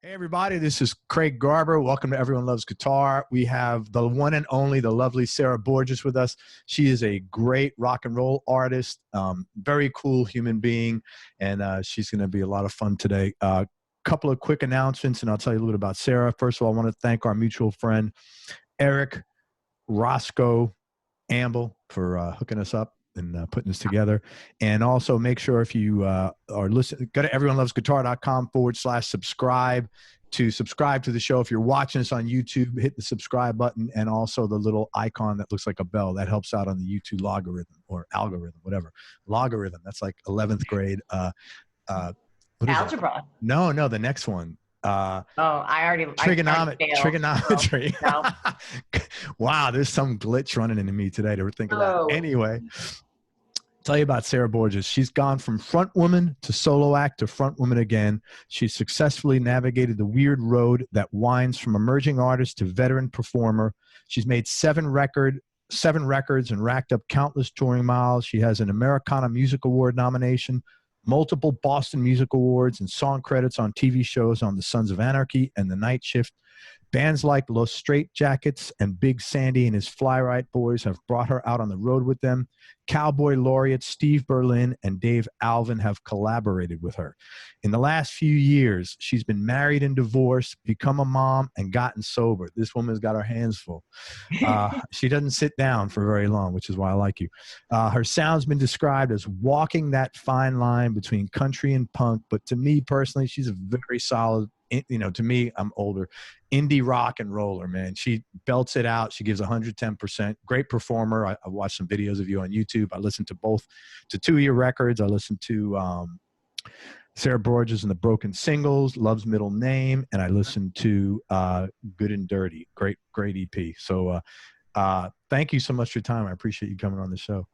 Hey everybody, this is Craig Garber. Welcome to Everyone Loves Guitar. We have the one and only, the lovely Sarah Borges with us. She is a great rock and roll artist, very cool human being, and she's going to be a lot of fun today. Couple of quick announcements, and I'll tell you a little bit about Sarah. First of all, I want to thank our mutual friend, Eric Roscoe Amble, for hooking us up and putting this together. And also make sure if you are listening, go to everyonelovesguitar.com/subscribe to subscribe to the show. If you're watching us on YouTube, hit the subscribe button and also the little icon that looks like a bell. That helps out on the YouTube logarithm or algorithm, whatever. Logarithm, that's like 11th grade. What is algebra. No, the next one. Trigonometry. No. Wow, there's some glitch running into me today to think about. Anyway, tell you about Sarah Borges. She's gone from front woman to solo act to front woman again. She's successfully navigated the weird road that winds from emerging artist to veteran performer. She's made seven records and racked up countless touring miles. She has an Americana Music Award nomination, multiple Boston Music Awards, and song credits on TV shows on The Sons of Anarchy and The Night Shift. Bands like Los Strait Jackets and Big Sandy and his Fly-Rite boys have brought her out on the road with them. Cowboy laureates Steve Berlin and Dave Alvin have collaborated with her. In the last few years, she's been married and divorced, become a mom, and gotten sober. This woman's got her hands full. She doesn't sit down for very long, which is why I like you. Her sound's been described as walking that fine line between country and punk, but to me personally, she's a very solid, to me, I'm older, indie rock and roller, man. She belts it out. She gives 110%. Great performer. I watched some videos of you on YouTube. I listened to two of your records. I listened to Sarah Borges and the Broken Singles, Love's Middle Name, and I listened to Good and Dirty. Great EP. So thank you so much for your time. I appreciate you coming on the show.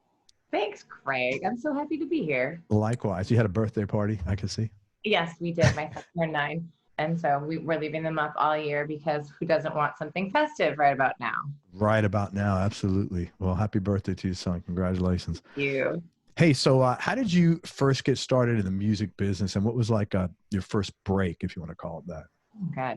Thanks, Craig. I'm so happy to be here. Likewise. You had a birthday party, I can see. Yes, we did. My son turned 9. And so we're leaving them up all year because who doesn't want something festive right about now? Right about now, absolutely. Well, happy birthday to your son. Congratulations. Thank you. Hey, so how did you first get started in the music business, and what was like your first break, if you want to call it that? Okay.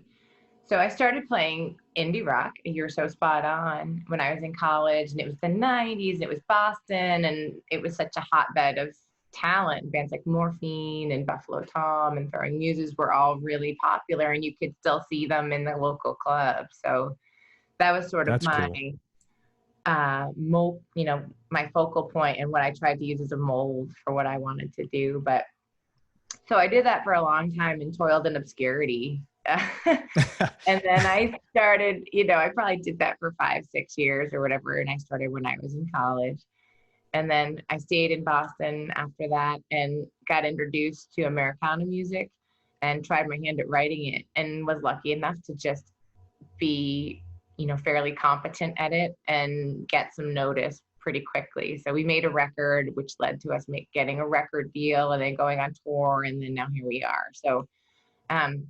So I started playing indie rock. You're so spot on. When I was in college, and it was the 90s, and it was Boston, and it was such a hotbed of talent. Bands like Morphine and Buffalo Tom and Throwing Muses were all really popular, and you could still see them in the local clubs. So that was sort of my my focal point and what I tried to use as a mold for what I wanted to do. But so I did that for a long time and toiled in obscurity. And then I started, I probably did that for 5-6 years or whatever, and I started when I was in college. And then I stayed in Boston after that and got introduced to Americana music and tried my hand at writing it and was lucky enough to just be, fairly competent at it and get some notice pretty quickly. So we made a record, which led to us getting a record deal and then going on tour. And then now here we are. So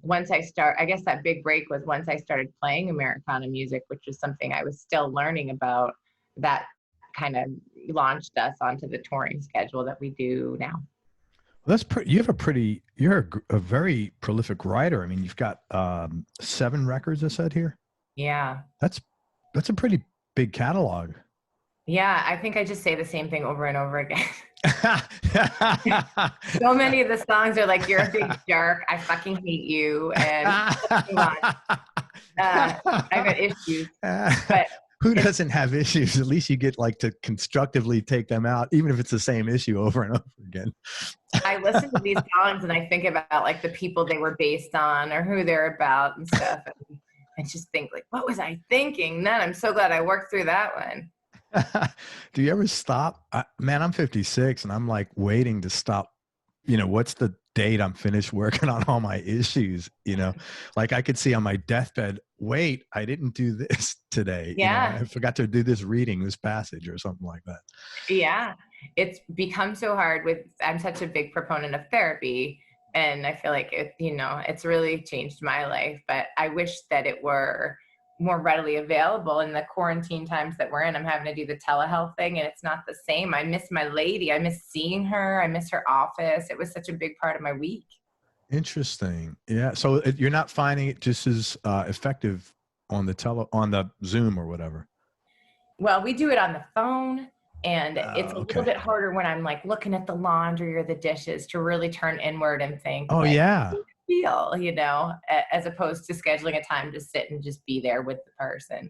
once I guess that big break was once I started playing Americana music, which was something I was still learning about, that kind of launched us onto the touring schedule that we do now. Well, that's you're a very prolific writer. I mean, you've got 7 records, I said here. Yeah. That's a pretty big catalog. Yeah. I think I just say the same thing over and over again. So many of the songs are like, you're a big jerk, I fucking hate you, and I've got issues. But who doesn't have issues? At least you get to constructively take them out, even if it's the same issue over and over again. I listen to these songs and I think about the people they were based on or who they're about and stuff. And I just think what was I thinking? None. I'm so glad I worked through that one. Do you ever stop? Man, I'm 56 and I'm waiting to stop. What's the date I'm finished working on all my issues? I could see on my deathbed, wait, I didn't do this today. Yeah. I forgot to do this reading, this passage or something like that. Yeah. It's become so hard I'm such a big proponent of therapy, and I feel like it's really changed my life, but I wish that it were more readily available in the quarantine times that we're in. I'm having to do the telehealth thing and it's not the same. I miss my lady. I miss seeing her. I miss her office. It was such a big part of my week. Interesting. Yeah. So you're not finding it just as effective on the Zoom or whatever. Well, we do it on the phone, and it's a little Okay. bit harder when I'm like looking at the laundry or the dishes to really turn inward and think, Oh, like, yeah. feel, as opposed to scheduling a time to sit and just be there with the person.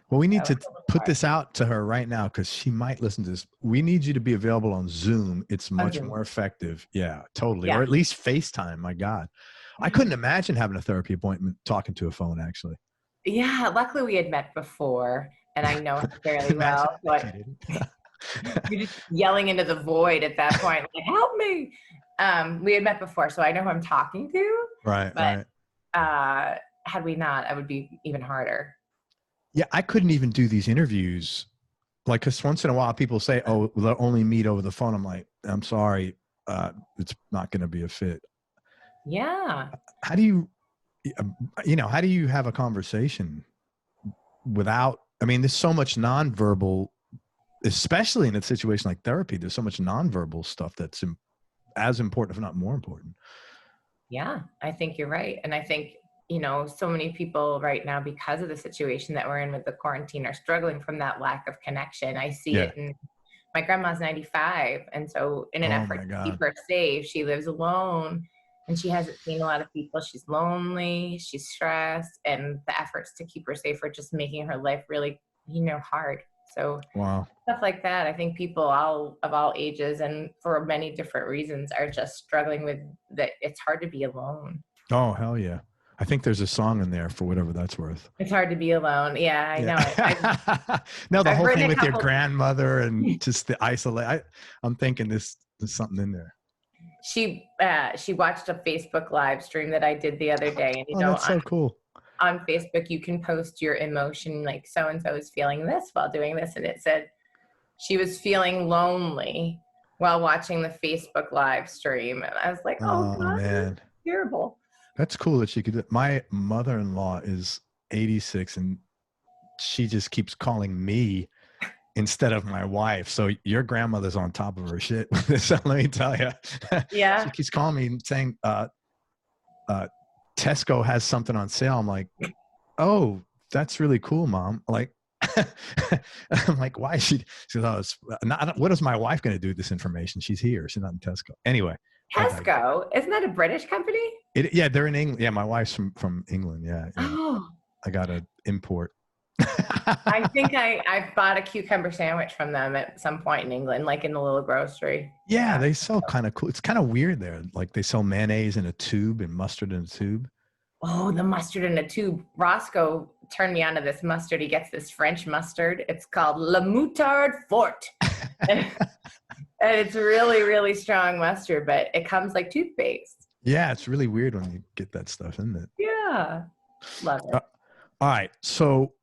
Well, we need to put this out to her right now because she might listen to this. We need you to be available on Zoom. It's much more effective. Yeah, totally. Yeah. Or at least FaceTime. My God. I couldn't imagine having a therapy appointment talking to a phone, actually. Yeah. Luckily, we had met before, and I know her fairly well. But you're just yelling into the void at that point, like, help me. We had met before, so I know who I'm talking to. Right, but, had we not, it would be even harder. Yeah, I couldn't even do these interviews. Like, because once in a while people say, oh, they'll only meet over the phone. I'm like, I'm sorry, it's not going to be a fit. Yeah. How do you, how do you have a conversation without, I mean, there's so much nonverbal, especially in a situation like therapy, there's so much nonverbal stuff that's as important, if not more important. Yeah, I think you're right. And I think, so many people right now, because of the situation that we're in with the quarantine, are struggling from that lack of connection. I see it in my grandma's 95. And so in an effort to keep her safe, she lives alone and she hasn't seen a lot of people. She's lonely, she's stressed, and the efforts to keep her safe are just making her life really, hard. So stuff like that, I think people of all ages and for many different reasons are just struggling with that. It's hard to be alone. Oh, hell yeah. I think there's a song in there for whatever that's worth. It's hard to be alone. Yeah, I know it. No, the whole thing with your grandmother and just the isolate. I'm thinking there's something in there. She watched a Facebook live stream that I did the other day, and that's so cool. On Facebook, you can post your emotion, like so-and-so is feeling this while doing this. And it said she was feeling lonely while watching the Facebook live stream. And I was like, oh God, man, terrible. That's cool that she could do it. My mother-in-law is 86 and she just keeps calling me instead of my wife. So your grandmother's on top of her shit. So let me tell you. Yeah. She keeps calling me and saying, Tesco has something on sale. I'm like, oh, that's really cool, Mom. Like, I'm like, why is she goes, oh, it's not, what is my wife going to do with this information? She's here. She's not in Tesco. Anyway. Tesco, isn't that a British company? Yeah, they're in England. Yeah, my wife's from England. Yeah. Oh. I got to import. I think I bought a cucumber sandwich from them at some point in England, like in the little grocery. Yeah, they sell kind of cool. It's kind of weird there. Like they sell mayonnaise in a tube and mustard in a tube. Oh, the mustard in a tube. Roscoe turned me on to this mustard. He gets this French mustard. It's called La Moutarde Forte. And it's really, really strong mustard, but it comes like toothpaste. Yeah, it's really weird when you get that stuff in it. Yeah. Love it. All right. So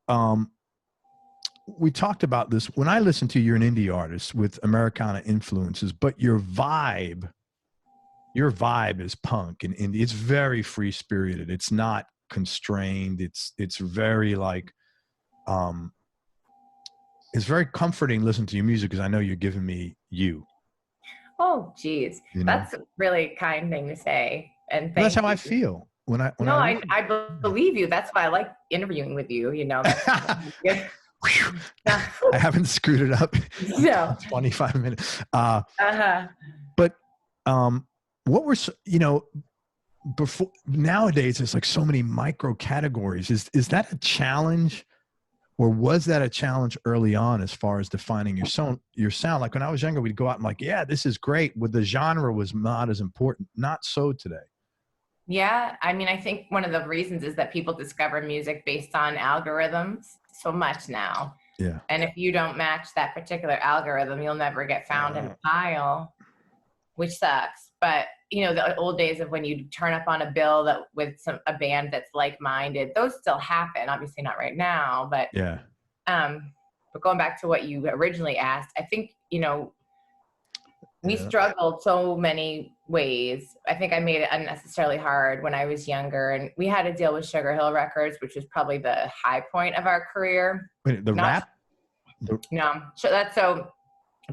we talked about this. When I listen to you, you're an indie artist with Americana influences, but your vibe is punk and indie. It's very free spirited. It's not constrained. It's very like, it's very comforting listening to your music because I know you're giving me you. Oh, geez. That's a really kind thing to say. And that's how I feel. I believe you. That's why I like interviewing with you. I haven't screwed it up. No. 25 minutes. But what were before nowadays? There's like so many micro categories. Is that a challenge, or was that a challenge early on as far as defining your sound? Like when I was younger, we'd go out and like, yeah, this is great. With the genre was not as important. Not so today. Yeah, I mean, I think one of the reasons is that people discover music based on algorithms so much now. Yeah. And if you don't match that particular algorithm, you'll never get found in a pile, which sucks. But, the old days of when you turn up on a bill with a band that's like-minded, those still happen. Obviously not right now, but yeah. But going back to what you originally asked, I think, we struggled so many ways. I think I made it unnecessarily hard when I was younger, and we had to deal with Sugar Hill Records, which was probably the high point of our career. Wait, rap? No,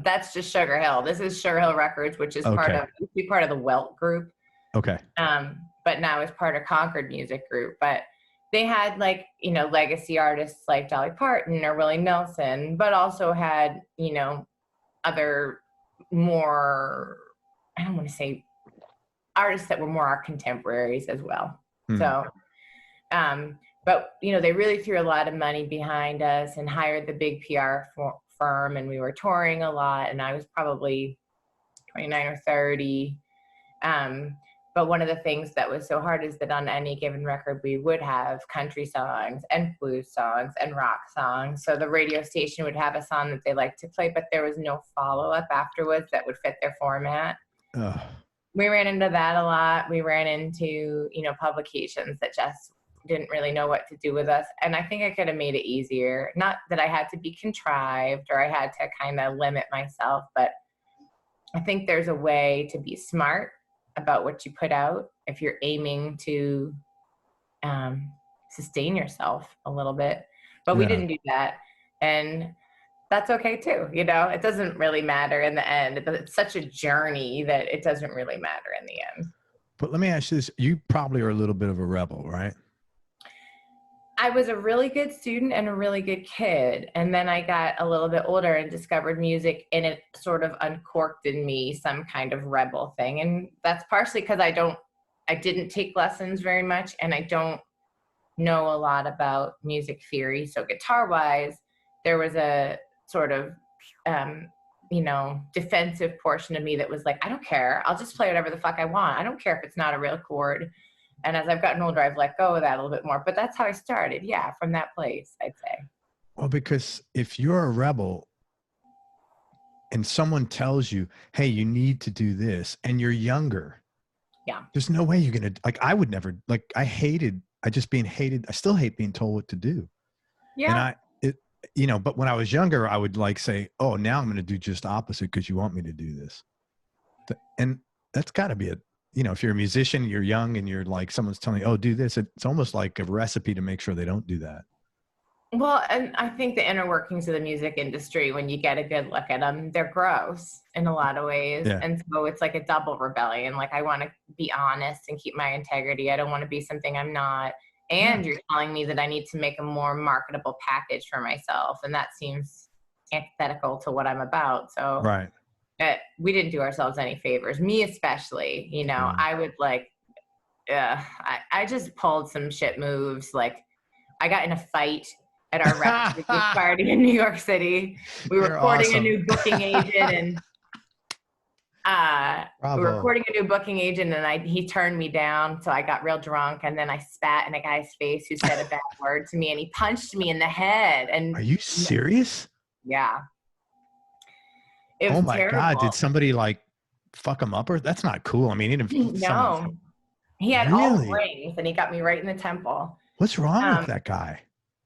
that's just Sugar Hill. This is Sugar Hill Records, which is part of the Welt group. Okay. but now is part of Concord Music Group. But they had like, you know, legacy artists like Dolly Parton or Willie Nelson, but also had, you know, other more, I don't want to say artists that were more our contemporaries as well. So, but, you know, they really threw a lot of money behind us and hired the big PR firm, and we were touring a lot, and I was probably 29 or 30. But one of the things that was so hard is that on any given record, we would have country songs and blues songs and rock songs. So the radio station would have a song that they liked to play, but there was no follow-up afterwards that would fit their format. We ran into that a lot. We ran into, you know, publications that just didn't really know what to do with us. And I think I could have made it easier. Not that I had to be contrived or I had to kind of limit myself, but I think there's a way to be smart about what you put out if you're aiming to sustain yourself a little bit. But we didn't do that. And that's okay too. You know, it doesn't really matter in the end. It's such a journey that it doesn't really matter in the end. But let me ask you this. You probably are a little bit of a rebel, right? I was a really good student and a really good kid. And then I got a little bit older and discovered music, and it sort of uncorked in me some kind of rebel thing. And that's partially because I didn't take lessons very much, and I don't know a lot about music theory. So guitar wise, there was a sort of, you know, defensive portion of me that was like, I don't care. I'll just play whatever the fuck I want. I don't care if it's not a real chord. And as I've gotten older, I've let go of that a little bit more. But that's how I started. Yeah, from that place, I'd say. Well, because if you're a rebel and someone tells you, hey, you need to do this, and you're younger, there's no way you're going to, like, I would never, like, I just being hated. I still hate being told what to do. Yeah. And you know, but when I was younger, I would like say, oh, now I'm going to do just opposite because you want me to do this. And that's got to be you know, if you're a musician, you're young, and you're like, someone's telling you, oh, do this. It's almost like a recipe to make sure they don't do that. Well, and I think the inner workings of the music industry, when you get a good look at them, they're gross in a lot of ways. Yeah. And so it's like a double rebellion. Like, I want to be honest and keep my integrity. I don't want to be something I'm not. And you're telling me that I need to make a more marketable package for myself. And that seems antithetical to what I'm about. So right. We didn't do ourselves any favors, me especially. You know, I would like, I just pulled some shit moves. Like, I got in a fight at our record party in New York City. We were recording a new booking agent, and we were recording a new booking agent, and he turned me down. So I got real drunk, and then I spat in a guy's face who said a bad word to me, and he punched me in the head. And are you serious? Yeah. It was terrible. God, did somebody like fuck him up? Or that's not cool. I mean, he had all rings, and he got me right in the temple. What's wrong with that guy?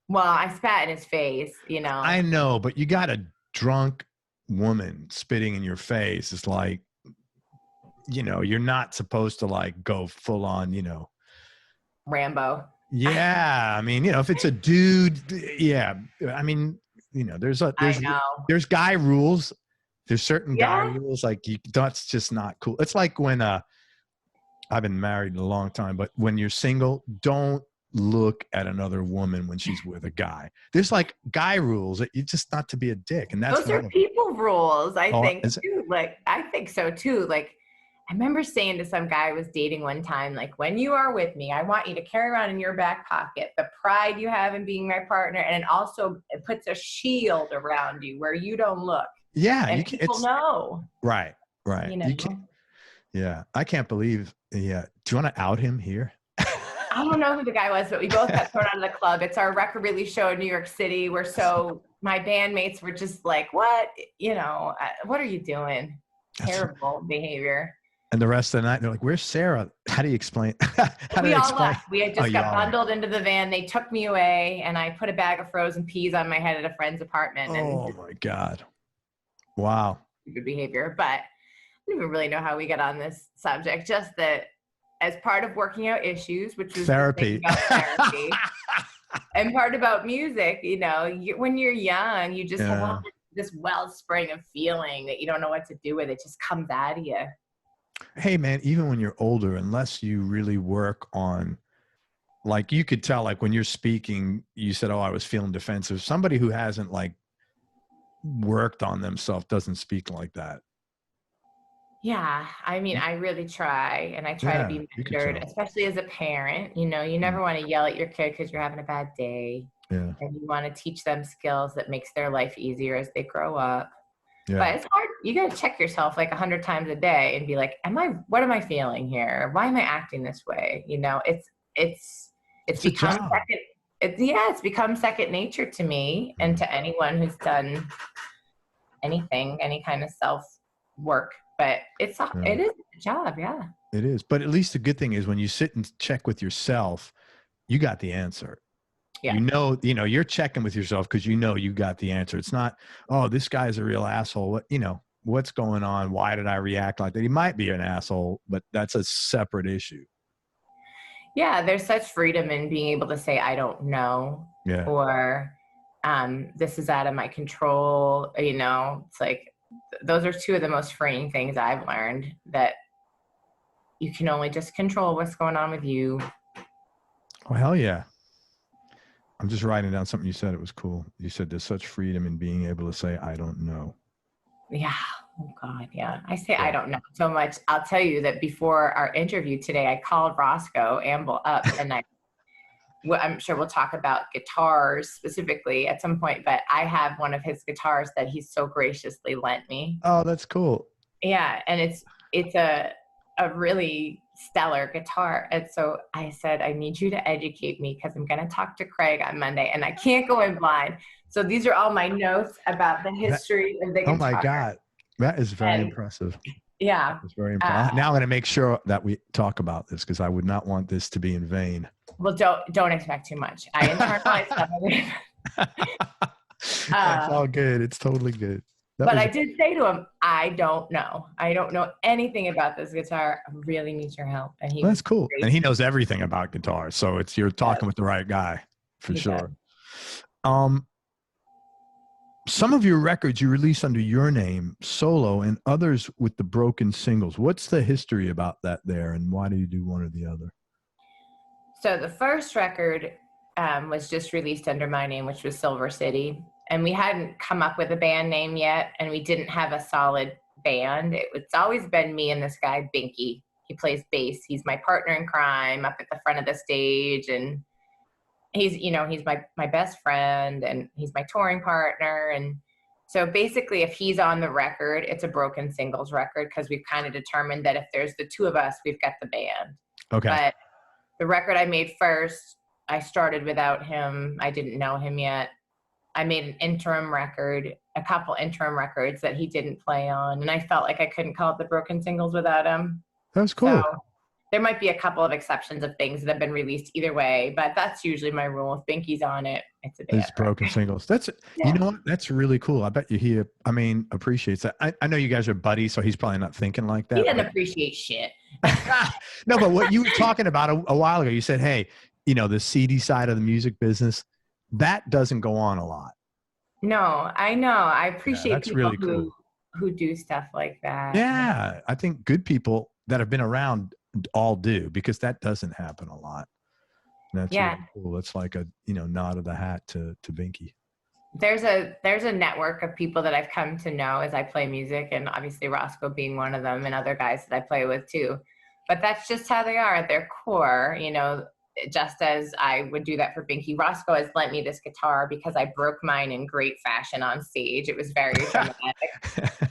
Well, I spat in his face, you know. I know, but you got a drunk woman spitting in your face. It's like, you know, you're not supposed to like go full on, you know, Rambo. Yeah. I mean, you know, if it's a dude, yeah. I mean, you know, there's there's guy rules. There's certain guy rules, like that's just not cool. It's like when I've been married a long time, but when you're single, don't look at another woman when she's with a guy. There's like guy rules that you just not to be a dick, and that's those are people rules. I think too. Like, I think so too. Like, I remember saying to some guy I was dating one time, like, when you are with me, I want you to carry around in your back pocket the pride you have in being my partner, and it puts a shield around you where you don't look. Yeah, and people know. Right. You know? Yeah, I can't believe. Yeah, do you want to out him here? I don't know who the guy was, but we both got thrown out of the club. It's our record release show in New York City. My bandmates were just like, what? You know, what are you doing? Terrible behavior. And the rest of the night, they're like, where's Sarah? How do you explain? We all left. We had just got bundled into the van. They took me away, and I put a bag of frozen peas on my head at a friend's apartment. Oh, my God. Wow. Good behavior. But I don't even really know how we got on this subject. Just that as part of working out issues, which was therapy, and part about music, you know, when you're young, you just have this wellspring of feeling that you don't know what to do with. It just comes out of you. Hey man, even when you're older, unless you really work on, like you could tell, like when you're speaking, you said, "Oh, I was feeling defensive." Somebody who hasn't like worked on themselves doesn't speak like that. Yeah, I mean, I really try, and I try to Yeah, be you could measured, tell. especially as a parent. You know, you never Mm. want to yell at your kid because you're having a bad day, Yeah, and you want to teach them skills that makes their life easier as they grow up. yeah. But it's hard. You got to check yourself like 100 times a day and be like, what am I feeling here? Why am I acting this way? You know, it's It's a become job. second. It's become second nature to me and Mm. to anyone who's done anything, any kind of self work. But Yeah, it is a job. Yeah. it is. But at least the good thing is when you sit and check with yourself, you got the answer. Yeah. You're checking with yourself because you got the answer. It's not, oh, this guy's a real asshole. What's going on? Why did I react like that? He might be an asshole, but that's a separate issue. Yeah. There's such freedom in being able to say, I don't know, Yeah. or this is out of my control. You know, it's like, those are two of the most freeing things I've learned, that you can only just control what's going on with you. Oh, hell yeah. I'm just writing down something you said. It was cool. You said there's such freedom in being able to say, I don't know. Yeah. Oh God. Yeah. I say, I Yeah. don't know so much. I'll tell you that before our interview today, I called Roscoe Amble up, and I'm sure we'll talk about guitars specifically at some point, but I have one of his guitars that he's so graciously lent me. Oh, that's cool. Yeah. And it's a really stellar guitar. And so I said, I need you to educate me because I'm going to talk to Craig on Monday and I can't go in blind. So these are all my notes about the That, history of the oh my guitar. God. That is very And impressive. yeah. It's very impressive. Now I'm going to make sure that we talk about this because I would not want this to be in vain. Well, don't expect too much. I internalize some of it. That's all good. It's totally good. But I did say to him, I don't know. I don't know anything about this guitar. I really need your help. And he That's was cool. great. And he knows everything about guitars. So you're talking with the right guy for sure. Some of your records you release under your name solo and others with the broken singles. What's the history about that there? And why do you do one or the other? So the first record was just released under my name, which was Silver City. And we hadn't come up with a band name yet. And we didn't have a solid band. It's always been me and this guy, Binky. He plays bass. He's my partner in crime up at the front of the stage. And he's my best friend, and he's my touring partner. And so basically, if he's on the record, it's a broken singles record because we've kind of determined that if there's the two of us, we've got the band. Okay. But the record I made first, I started without him. I didn't know him yet. I made an interim record, a couple interim records that he didn't play on. And I felt like I couldn't call it the broken singles without him. That was cool. So there might be a couple of exceptions of things that have been released either way, but that's usually my rule. If Binky's on it, it's a band. It's broken singles. You know what? That's really cool. I bet you appreciates that. I know you guys are buddies, so he's probably not thinking like that. He doesn't appreciate shit. No, but what you were talking about a while ago, you said, hey, the CD side of the music business, that doesn't go on a lot. No, I know. I appreciate that's people really cool. who do stuff like that. Yeah, I think good people that have been around all do, because that doesn't happen a lot. And that's really cool. It's like a nod of the hat to Binky. There's a network of people that I've come to know as I play music, and obviously Roscoe being one of them, and other guys that I play with too. But that's just how they are at their core, just as I would do that for Binky. Roscoe has lent me this guitar because I broke mine in great fashion on stage. It was very dramatic.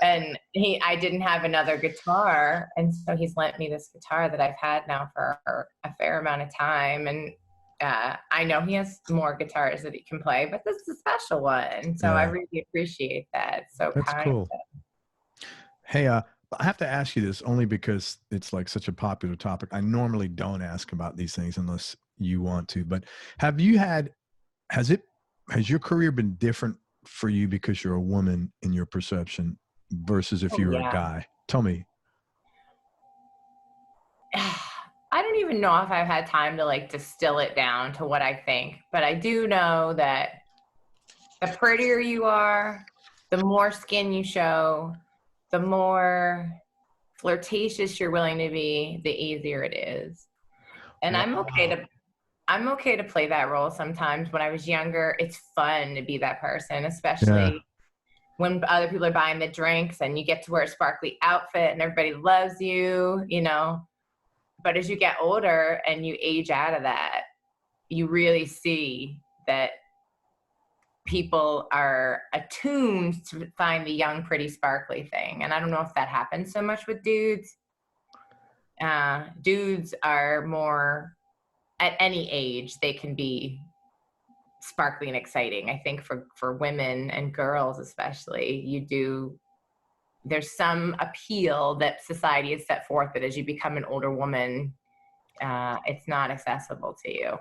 And I didn't have another guitar. And so he's lent me this guitar that I've had now for a fair amount of time. And I know he has more guitars that he can play, but this is a special one. So I really appreciate that. So that's cool. Hey, I have to ask you this only because it's like such a popular topic. I normally don't ask about these things unless you want to, but has your career been different for you because you're a woman in your perception versus if you were a guy? Tell me. I don't even know if I've had time to distill it down to what I think, but I do know that the prettier you are, the more skin you show, the more flirtatious you're willing to be, the easier it is. And Wow. I'm okay to play that role sometimes. When I was younger, it's fun to be that person, especially when other people are buying the drinks and you get to wear a sparkly outfit and everybody loves you, you know. But as you get older and you age out of that, you really see that people are attuned to find the young, pretty, sparkly thing. And I don't know if that happens so much with dudes. Dudes are more, at any age, they can be sparkly and exciting. I think for women and girls especially, there's some appeal that society has set forth that as you become an older woman, it's not accessible to you.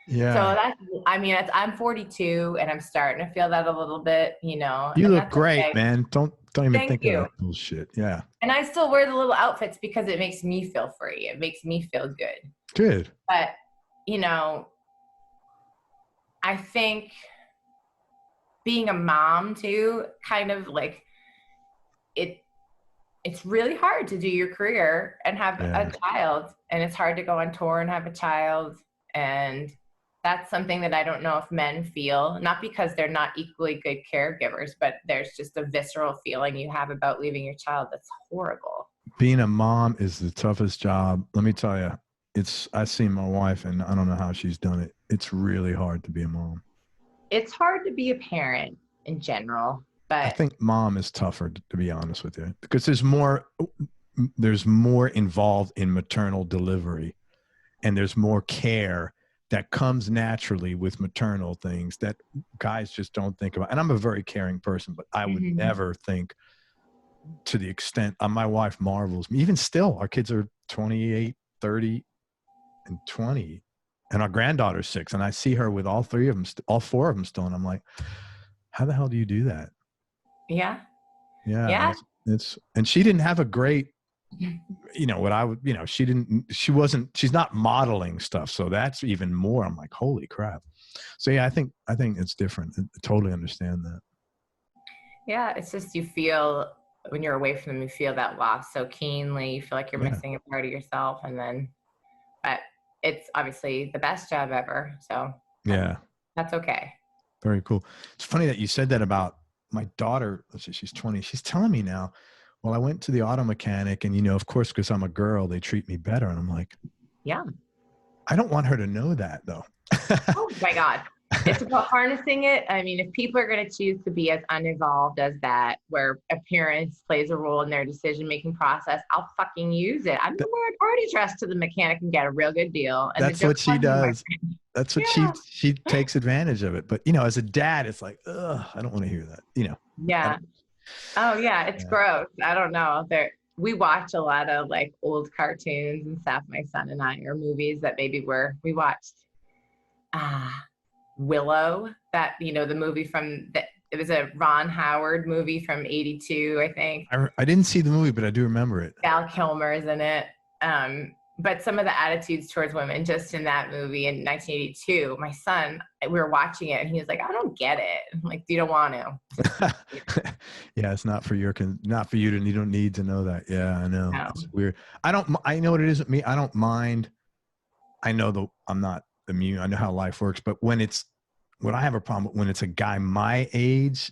Yeah. So I'm 42 and I'm starting to feel that a little bit, you know. You and look that's great, okay. man. Don't even Thank think you. of that bullshit. Yeah. And I still wear the little outfits because it makes me feel free. It makes me feel good. Good. But, you know, I think being a mom too, kind of like it's really hard to do your career and have a child, and it's hard to go on tour and have a child. And that's something that I don't know if men feel, not because they're not equally good caregivers, but there's just a visceral feeling you have about leaving your child that's horrible. Being a mom is the toughest job. Let me tell you, I see my wife and I don't know how she's done it. It's really hard to be a mom. It's hard to be a parent in general, but I think mom is tougher, to be honest with you, because there's more involved in maternal delivery, and there's more care that comes naturally with maternal things that guys just don't think about. And I'm a very caring person, but I would never think to the extent my wife marvels me. Even still, our kids are 28, 30, and 20, and our granddaughter's 6. And I see her with all 4 of them still. And I'm like, how the hell do you do that? Yeah. And she didn't have a great, you know, she's not modeling stuff. So that's even more. I'm like, holy crap. So yeah, I think it's different. I totally understand that. Yeah. It's just, you feel when you're away from them, you feel that loss so keenly. You feel like you're missing a part of yourself. And then, but it's obviously the best job ever. So yeah, that's okay. Very cool. It's funny that you said that about my daughter. Let's see, she's 20. She's telling me now, well, I went to the auto mechanic and, you know, of course, because I'm a girl, they treat me better. And I'm like, yeah, I don't want her to know that though. Oh my God. It's about harnessing it. I mean, if people are going to choose to be as uninvolved as that, where appearance plays a role in their decision-making process, I'll fucking use it. I'm going to wear a party dress to the mechanic and get a real good deal. And that's what she does. That's what she takes advantage of it. But, you know, as a dad, it's like, ugh, I don't want to hear that, you know? Yeah. Oh yeah. It's gross. I don't know. We watch a lot of like old cartoons and stuff, my son and I, or movies that maybe we watched, Willow, that, you know, the movie it was a Ron Howard movie from 82, I think. I didn't see the movie, but I do remember it. Val Kilmer's in it. But some of the attitudes towards women just in that movie in 1982, my son, we were watching it and he was like, I don't get it. I'm like, you don't want to. Yeah, it's not for you to, you don't need to know that. Yeah, I know. No. It's weird. I know what it is with me. I don't mind. I'm not immune. I know how life works, but when I have a problem, when it's a guy my age,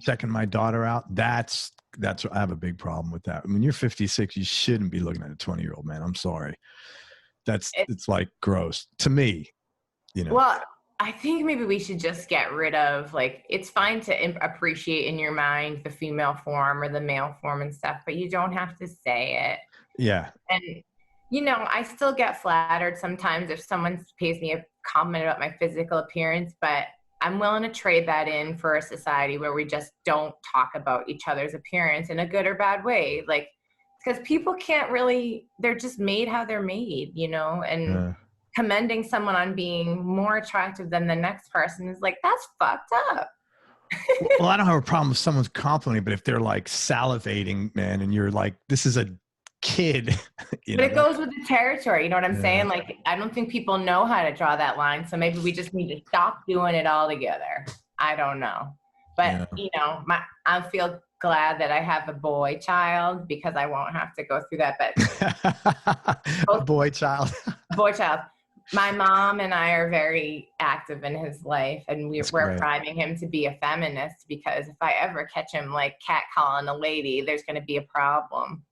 checking my daughter out, that's what I have a big problem with that. I mean, you're 56, you shouldn't be looking at a 20-year-old man. I'm sorry. It's like gross to me, you know. Well, I think maybe we should just get rid of, like, it's fine to appreciate in your mind the female form or the male form and stuff, but you don't have to say it. Yeah. And, you know, I still get flattered sometimes if someone pays me a compliment about my physical appearance, but I'm willing to trade that in for a society where we just don't talk about each other's appearance in a good or bad way. Like, because people can't really, they're just made how they're made, you know, and commending someone on being more attractive than the next person is like, that's fucked up. Well, I don't have a problem with someone's complimenting, but if they're like salivating, man, and you're like, this is a kid. But it goes with the territory, you know what I'm saying? Like, I don't think people know how to draw that line, so maybe we just need to stop doing it all together. I don't know. But, you know, I feel glad that I have a boy child because I won't have to go through that. But boy child. Boy child. My mom and I are very active in his life, and we're priming him to be a feminist, because if I ever catch him like catcalling a lady, there's going to be a problem.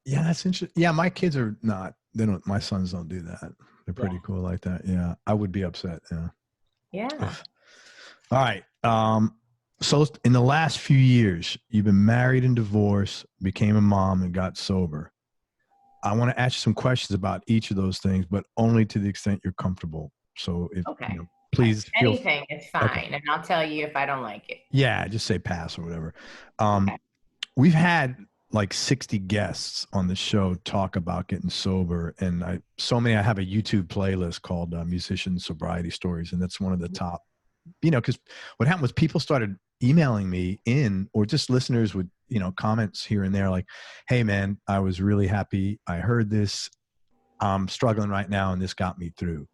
Yeah, that's interesting. Yeah, my kids are not. They don't. My sons don't do that. They're pretty cool like that. Yeah, I would be upset. Yeah. Yeah. All right. So in the last few years, you've been married and divorced, became a mom, and got sober. I want to ask you some questions about each of those things, but only to the extent you're comfortable. So if please anything is fine, and I'll tell you if I don't like it. Yeah, just say pass or whatever. We've had like 60 guests on the show talk about getting sober, and I have a YouTube playlist called Musician Sobriety Stories, and that's one of the top. Because what happened was people started emailing me in, or just listeners with comments here and there, like, hey man, I was really happy I heard this, I'm struggling right now and this got me through,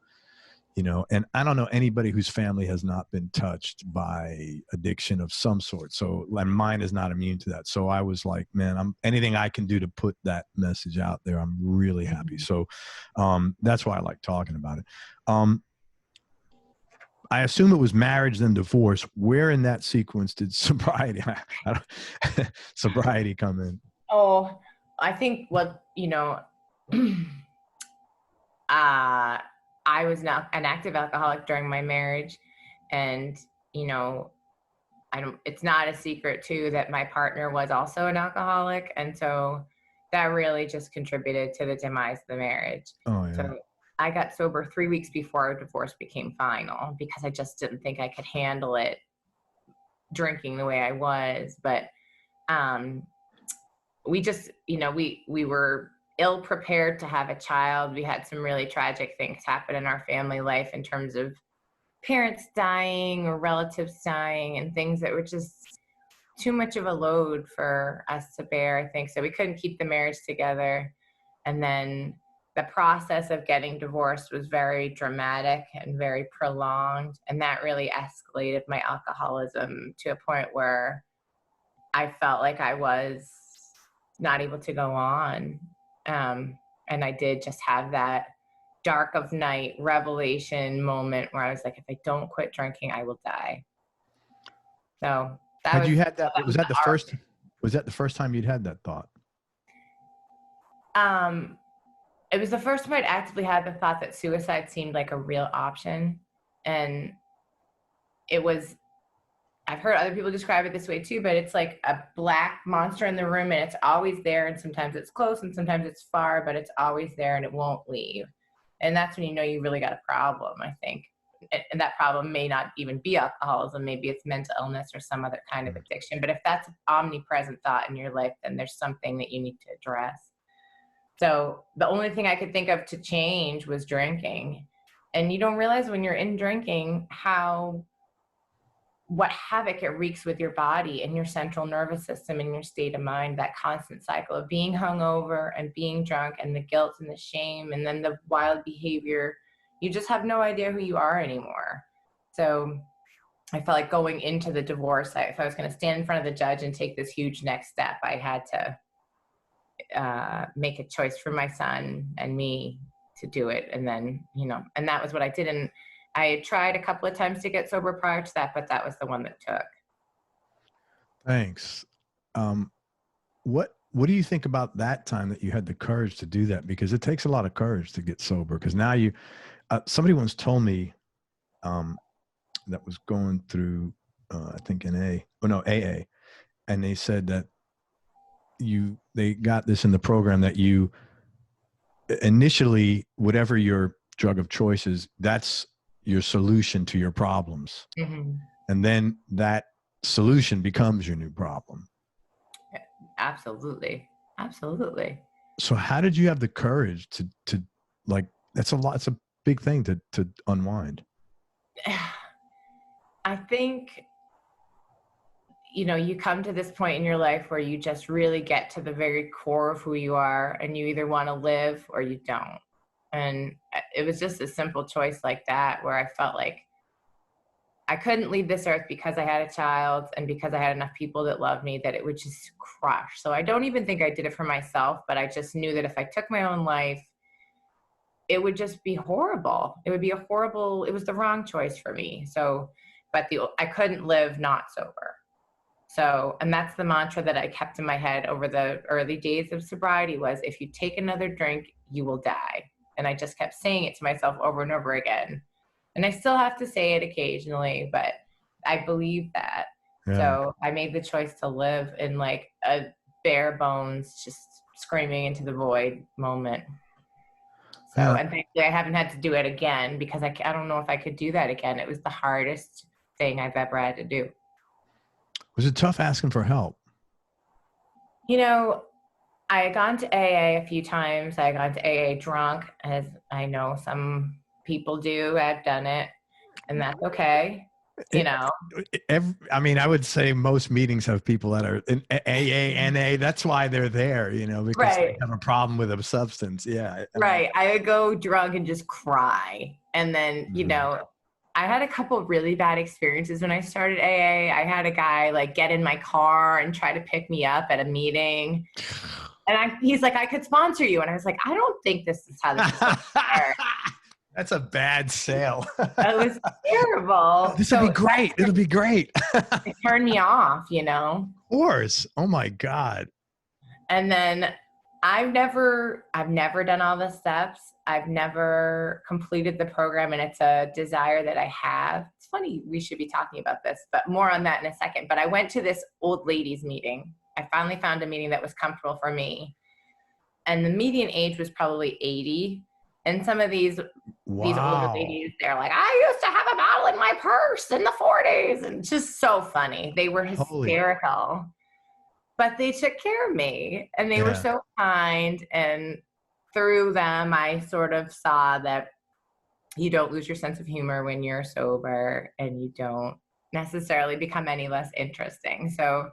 and I don't know anybody whose family has not been touched by addiction of some sort, so mine is not immune to that. So I was like, man, anything I can do to put that message out there, I'm really happy. So that's why I like talking about it. I assume it was marriage, then divorce. Where in that sequence did sobriety come in? Oh, I think I was not an active alcoholic during my marriage, and it's not a secret too that my partner was also an alcoholic, and so that really just contributed to the demise of the marriage. Oh yeah. So I got sober 3 weeks before our divorce became final, because I just didn't think I could handle it drinking the way I was. But we just, we were ill prepared to have a child. We had some really tragic things happen in our family life in terms of parents dying or relatives dying, and things that were just too much of a load for us to bear, I think. So we couldn't keep the marriage together. And then the process of getting divorced was very dramatic and very prolonged. And that really escalated my alcoholism to a point where I felt like I was not able to go on. And I did just have that dark of night revelation moment where I was like, if I don't quit drinking, I will die. So was that the first time you'd had that thought? It was the first time I'd actively had the thought that suicide seemed like a real option. And I've heard other people describe it this way too, but it's like a black monster in the room, and it's always there. And sometimes it's close and sometimes it's far, but it's always there and it won't leave. And that's when you really got a problem, I think. And that problem may not even be alcoholism. Maybe it's mental illness or some other kind of addiction. But if that's an omnipresent thought in your life, then there's something that you need to address. So the only thing I could think of to change was drinking. And you don't realize when you're in drinking what havoc it wreaks with your body and your central nervous system and your state of mind, that constant cycle of being hungover and being drunk, and the guilt and the shame, and then the wild behavior. You just have no idea who you are anymore. So I felt like going into the divorce, if I was going to stand in front of the judge and take this huge next step, I had to make a choice for my son and me to do it. And then, and that was what I did. And I had tried a couple of times to get sober prior to that, but that was the one that took. Thanks. What do you think about that time that you had the courage to do that? Because it takes a lot of courage to get sober. Because now somebody once told me that was going through, I think AA, and they said that they got this in the program that you initially, whatever your drug of choice is, that's your solution to your problems. Mm-hmm. And then that solution becomes your new problem. Absolutely. So how did you have the courage to like, it's a big thing to unwind? I think, you come to this point in your life where you just really get to the very core of who you are, and you either want to live or you don't. And it was just a simple choice like that, where I felt like I couldn't leave this earth because I had a child and because I had enough people that loved me that it would just crush. So I don't even think I did it for myself, but I just knew that if I took my own life, it would just be horrible. It would be it was the wrong choice for me. So, but I couldn't live not sober. So, and that's the mantra that I kept in my head over the early days of sobriety was, if you take another drink, you will die. And I just kept saying it to myself over and over again. And I still have to say it occasionally, but I believe that. Yeah. So I made the choice to live in like a bare bones, just screaming into the void moment. So, yeah. And thankfully I haven't had to do it again because I don't know if I could do that again. It was the hardest thing I've ever had to do. Was it tough asking for help? You know, I had gone to AA a few times. I had gone to AA drunk, as I know some people do. I've done it, and that's okay. You know, I mean, I would say most meetings have people that are in AA, NA. That's why they're there, you know, because they have a problem with a substance. Yeah. Right. I would go drunk and just cry. And then, you know, I had a couple of really bad experiences when I started AA. I had a guy like get in my car and try to pick me up at a meeting. And he's like, I could sponsor you. And I was like, I don't think this is how this is going to work. That's a bad sale. It was terrible. This will be great. It'll be great. It turned me off, you know. Of course. Oh my God. And then I've never done all the steps. I've never completed the program, and it's a desire that I have. It's funny, we should be talking about this, but more on that in a second. But I went to this old ladies meeting. I finally found a meeting that was comfortable for me. And the median age was probably 80. And some of these older ladies, they're like, I used to have a bottle in my purse in the 40s. And just so funny. They were hysterical. But they took care of me. And they were so kind. And through them, I sort of saw that you don't lose your sense of humor when you're sober. And you don't necessarily become any less interesting. So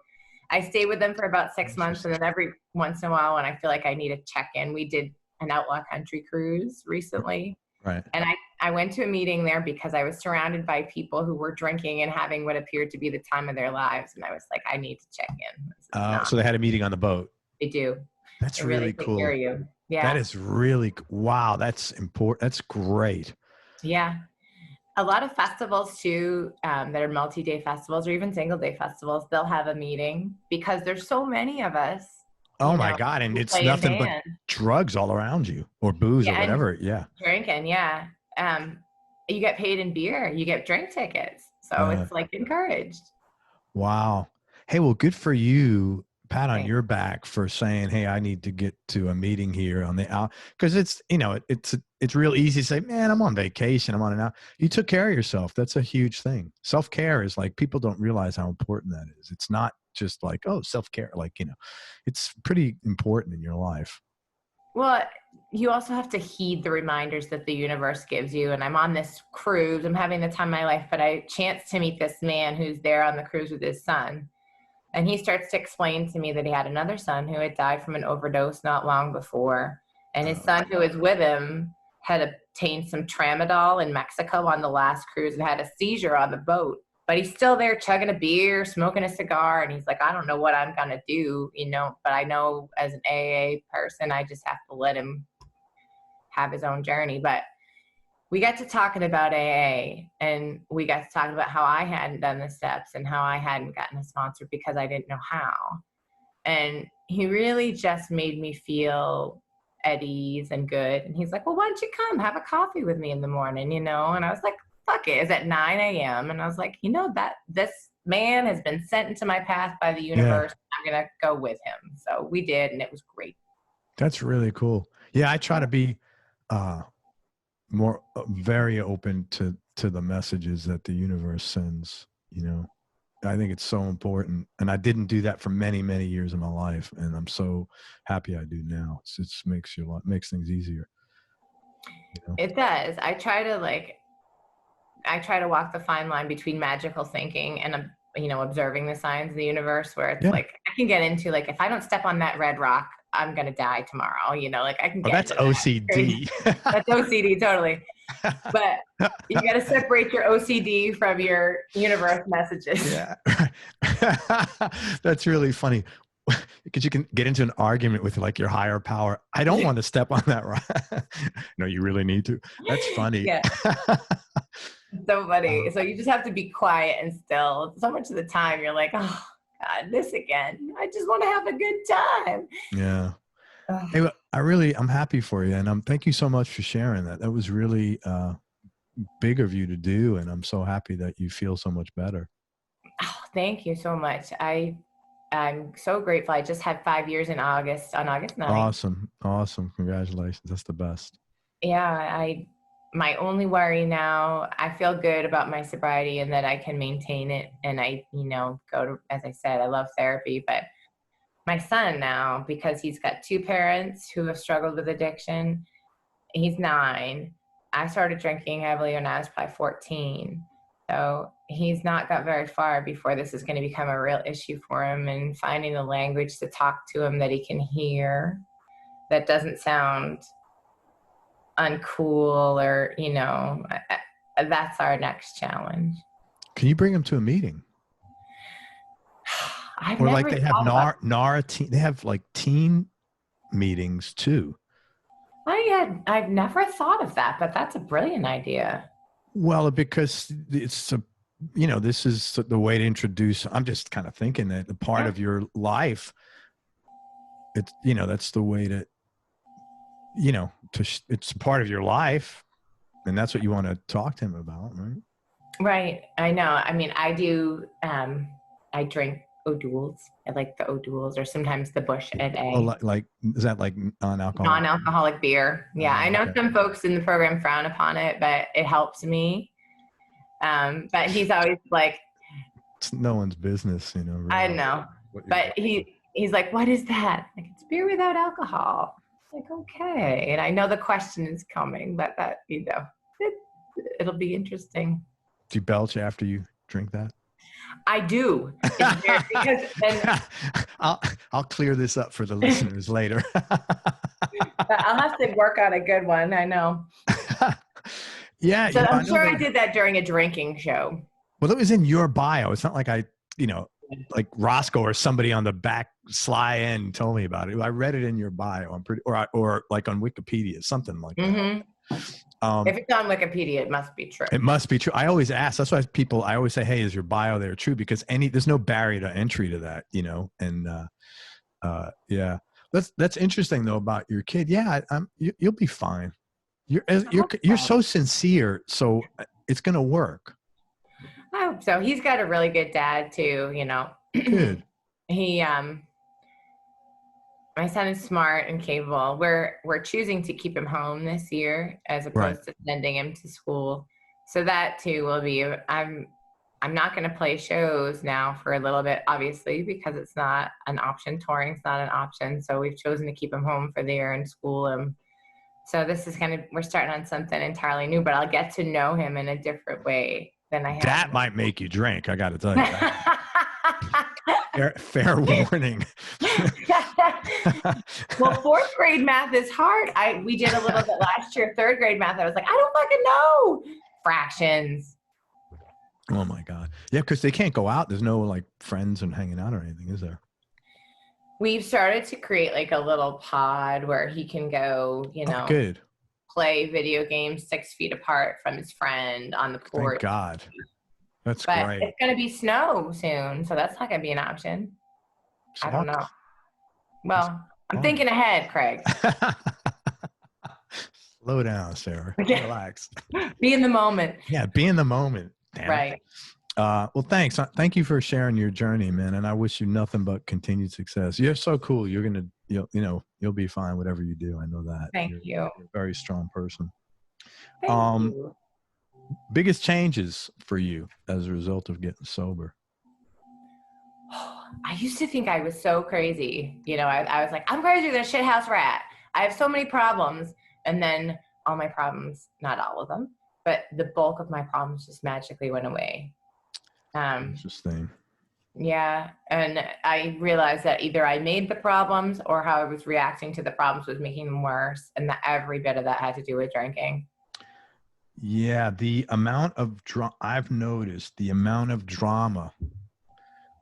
I stayed with them for about 6 months. And then every once in a while, when I feel like I need a check-in, we did an outlaw country cruise recently. Right. And I went to a meeting there because I was surrounded by people who were drinking and having what appeared to be the time of their lives. And I was like, I need to check in. So they had a meeting on the boat. They do. That's really cool. Take care of you. Yeah. That is really, wow. That's important. That's great. Yeah. A lot of festivals too, that are multi-day festivals or even single-day festivals, they'll have a meeting because there's so many of us. Oh my God. And it's nothing but drugs all around you, or booze or whatever. Yeah. Drinking. Yeah. You get paid in beer, you get drink tickets. So it's like encouraged. Wow. Hey, well, good for you. Pat on your back for saying, hey, I need to get to a meeting here on the out. Cause it's, you know, it's real easy to say, man, I'm on vacation. I'm on an out. You took care of yourself. That's a huge thing. Self-care is like, people don't realize how important that is. It's not just like, oh, self-care, like, you know, it's pretty important in your life. Well, you also have to heed the reminders that the universe gives you. And I'm on this cruise, I'm having the time of my life, but I chance to meet this man who's there on the cruise with his son. And he starts to explain to me that he had another son who had died from an overdose not long before. And his son who was with him had obtained some tramadol in Mexico on the last cruise and had a seizure on the boat. But he's still there chugging a beer, smoking a cigar. And he's like, I don't know what I'm going to do, you know, but I know as an AA person, I just have to let him have his own journey. But we got to talking about AA, and we got to talking about how I hadn't done the steps and how I hadn't gotten a sponsor because I didn't know how. And he really just made me feel at ease and good. And he's like, well, why don't you come have a coffee with me in the morning, you know? And I was like, fuck it. It's at 9 a.m. And I was like, you know, that this man has been sent into my path by the universe. Yeah. I'm going to go with him. So we did, and it was great. That's really cool. Yeah. I try to be, more very open to the messages that the universe sends, you know. I think it's so important, and I didn't do that for many years of my life, and I'm so happy I do now. It just makes things easier, you know? It does. I try to walk the fine line between magical thinking and you know, observing the signs of the universe, where it's like I can get into, like, if I don't step on that red rock, I'm going to die tomorrow, you know, like I can get that's OCD. That's OCD, totally. But you got to separate your OCD from your universe messages. Yeah. That's really funny. Because you can get into an argument with like your higher power. I don't want to step on that. Right? No, you really need to. That's funny. Yeah. So funny. So you just have to be quiet and still. So much of the time you're like, oh God, this again. I just want to have a good time. Yeah. Hey, I'm happy for you. And thank you so much for sharing that. That was really big of you to do. And I'm so happy that you feel so much better. Oh, thank you so much. I'm so grateful. I just had 5 years on August 9th. Awesome. Congratulations. That's the best. Yeah. My only worry now, I feel good about my sobriety and that I can maintain it. And I, go to, as I said, I love therapy, but my son now, because he's got two parents who have struggled with addiction, he's 9. I started drinking heavily when I was probably 14. So he's not got very far before this is going to become a real issue for him, and finding the language to talk to him that he can hear that doesn't sound uncool or, that's our next challenge. Can you bring him to a meeting? Or like they have NARA teen, they have like teen meetings too. I've never thought of that, but that's a brilliant idea. Well, because it's this is the way to introduce. I'm just kind of thinking that the part of your life, it's that's the way to it's part of your life, and that's what you want to talk to him about, right? Right. I know. I mean, I do. I drink O'Doul's. I like the O'Doul's, or sometimes the Bush Ed A. Oh, like is that like non-alcoholic beer? Yeah, I know some folks in the program frown upon it, but it helps me. But he's always like, it's no one's business, really. I know, but he's like, what is that? Like, it's beer without alcohol. Like, okay, and I know the question is coming, but that it'll be interesting. Do you belch after you drink that? I do. Because then, I'll clear this up for the listeners later. I'll have to work on a good one. I know. Yeah. So I'm sure I did that during a drinking show. Well, it was in your bio. It's not like I, like Roscoe or somebody on the back sly end told me about it. I read it in your bio. I'm pretty, or like on Wikipedia, something like that. If it's on Wikipedia, it must be true. It must be true. I always ask. That's why I always say, hey, is your bio there true? Because there's no barrier to entry to that, and yeah. That's interesting though about your kid. Yeah. You'll be fine. You're so sincere. So it's going to work. I hope so. He's got a really good dad too, Good. He, my son is smart and capable. We're choosing to keep him home this year as opposed to sending him to school. So that too will be, I'm not going to play shows now for a little bit, obviously, because it's not an option. Touring's not an option. So we've chosen to keep him home for the year and school him. So this is we're starting on something entirely new, but I'll get to know him in a different way than I have. That might make you drink. I got to tell you that. Fair warning. Well, 4th grade math is hard. We did a little bit last year. 3rd grade math, I was like, I don't fucking know. Fractions. Oh my God. Yeah, because they can't go out. There's no like friends and hanging out or anything, is there? We've started to create like a little pod where he can go, good. Play video games 6 feet apart from his friend on the porch. Thank God. That's but great. It's going to be snow soon, so that's not going to be an option. I don't know. Well, I'm thinking ahead, Craig. Slow down, Sarah. Relax. Be in the moment. Yeah, be in the moment. Damn right. It. Well, thanks. Thank you for sharing your journey, man. And I wish you nothing but continued success. You're so cool. You'll be fine, whatever you do. I know that. Thank you. You're a very strong person. Thank you. Biggest changes for you as a result of getting sober? I used to think I was so crazy. I was like, I'm crazy than a shithouse rat. I have so many problems. And then all my problems, not all of them, but the bulk of my problems just magically went away. Interesting. Yeah. And I realized that either I made the problems or how I was reacting to the problems was making them worse. And that every bit of that had to do with drinking. Yeah, the amount of I've noticed the amount of drama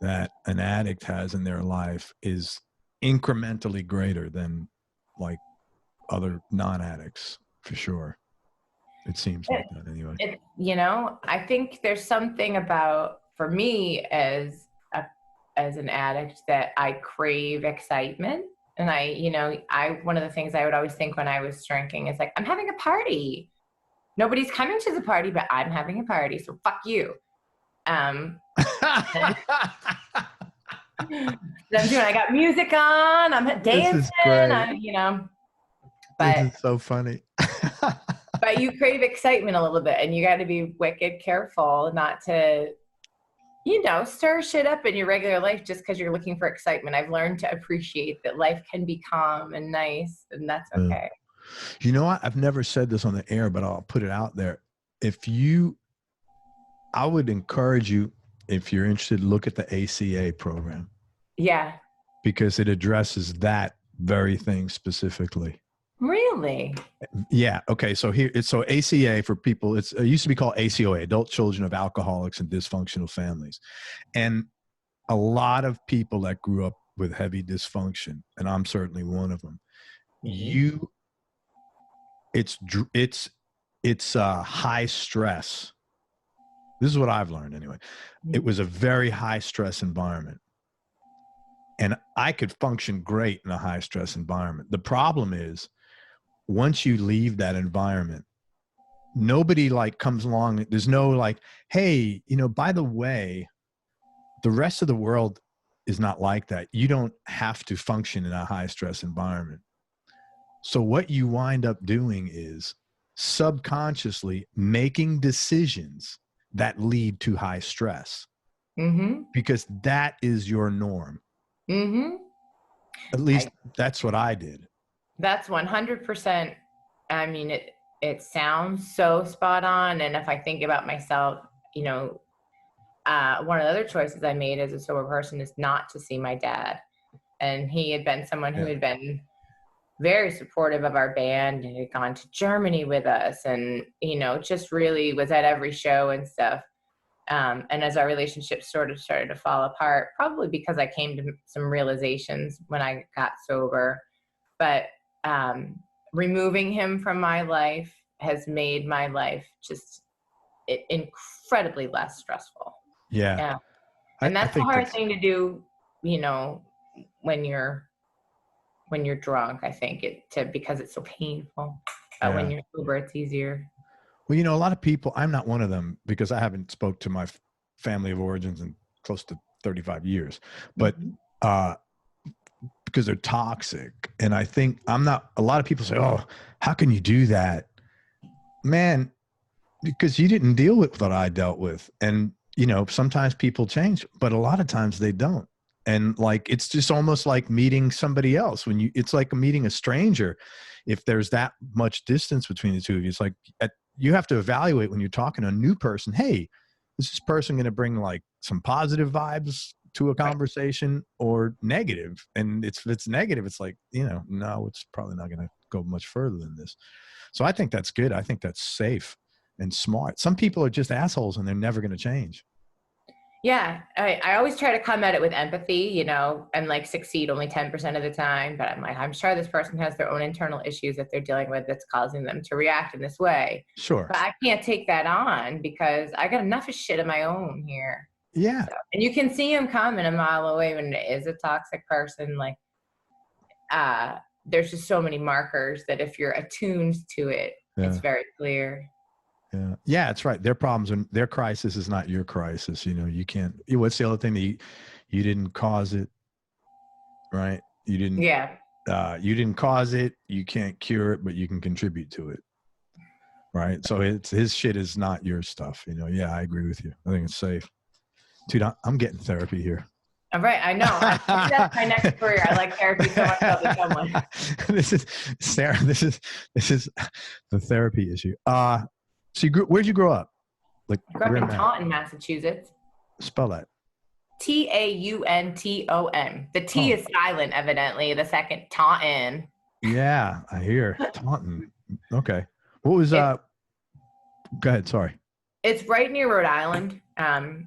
that an addict has in their life is incrementally greater than like other non-addicts, for sure. It seems like that anyway. I think there's something about, for me as an addict, that I crave excitement. And one of the things I would always think when I was drinking is like, I'm having a party. Nobody's coming to the party, but I'm having a party. So fuck you. I'm doing, I got music on, I'm dancing, this is great. but this is so funny. But you crave excitement a little bit, and you got to be wicked careful not to, stir shit up in your regular life just because you're looking for excitement. I've learned to appreciate that life can be calm and nice, and that's okay. You know what? I've never said this on the air, but I'll put it out there. I would encourage you, if you're interested, look at the ACA program. Yeah. Because it addresses that very thing specifically. Really? Yeah. Okay. So so ACA for people, it used to be called ACOA, Adult Children of Alcoholics and Dysfunctional Families. And a lot of people that grew up with heavy dysfunction, and I'm certainly one of them, it's high stress. This is what I've learned anyway. It was a very high stress environment. And I could function great in a high stress environment. The problem is, once you leave that environment, nobody comes along. There's no hey, by the way, the rest of the world is not like that. You don't have to function in a high stress environment. So what you wind up doing is subconsciously making decisions that lead to high stress, because that is your norm. At least that's what I did. That's 100%. I mean, it sounds so spot on. And if I think about myself, one of the other choices I made as a sober person is not to see my dad. And he had been someone who had been very supportive of our band and had gone to Germany with us, and, just really was at every show and stuff. And as our relationship sort of started to fall apart, probably because I came to some realizations when I got sober, but removing him from my life has made my life just incredibly less stressful. Yeah. And that's a hard thing to do, when you're drunk, I think because it's so painful. When you're sober, it's easier. Well, a lot of people, I'm not one of them because I haven't spoke to my family of origins in close to 35 years, but because they're toxic. And I think a lot of people say, oh, how can you do that? Man, because you didn't deal with what I dealt with. And, sometimes people change, but a lot of times they don't. And it's just almost like meeting somebody else it's like meeting a stranger. If there's that much distance between the two of you, it's like you have to evaluate when you're talking to a new person. Hey, is this person going to bring some positive vibes to a conversation or negative? And if it's negative, it's no, it's probably not going to go much further than this. So I think that's good. I think that's safe and smart. Some people are just assholes and they're never going to change. Yeah, I always try to come at it with empathy, and succeed only 10% of the time. But I'm sure this person has their own internal issues that they're dealing with that's causing them to react in this way. Sure. But I can't take that on because I got enough of shit of my own here. Yeah. So, and you can see them coming a mile away when it is a toxic person. There's just so many markers that if you're attuned to it, it's very clear. Yeah. Yeah, that's right. Their problems and their crisis is not your crisis. You can't, what's the other thing that you didn't cause it, right? You didn't cause it. You can't cure it, but you can contribute to it. Right. So his shit is not your stuff. Yeah, I agree with you. I think it's safe. Dude, I'm getting therapy here. All right. I know. That's my next career. I like therapy so much. I'll become one. This is Sarah. This is the therapy issue. So where'd you grow up? I grew up in Taunton, Massachusetts. Spell that. Taunton. The T is silent, evidently. The second, Taunton. Yeah, I hear Taunton. Okay. What Go ahead. Sorry. It's right near Rhode Island.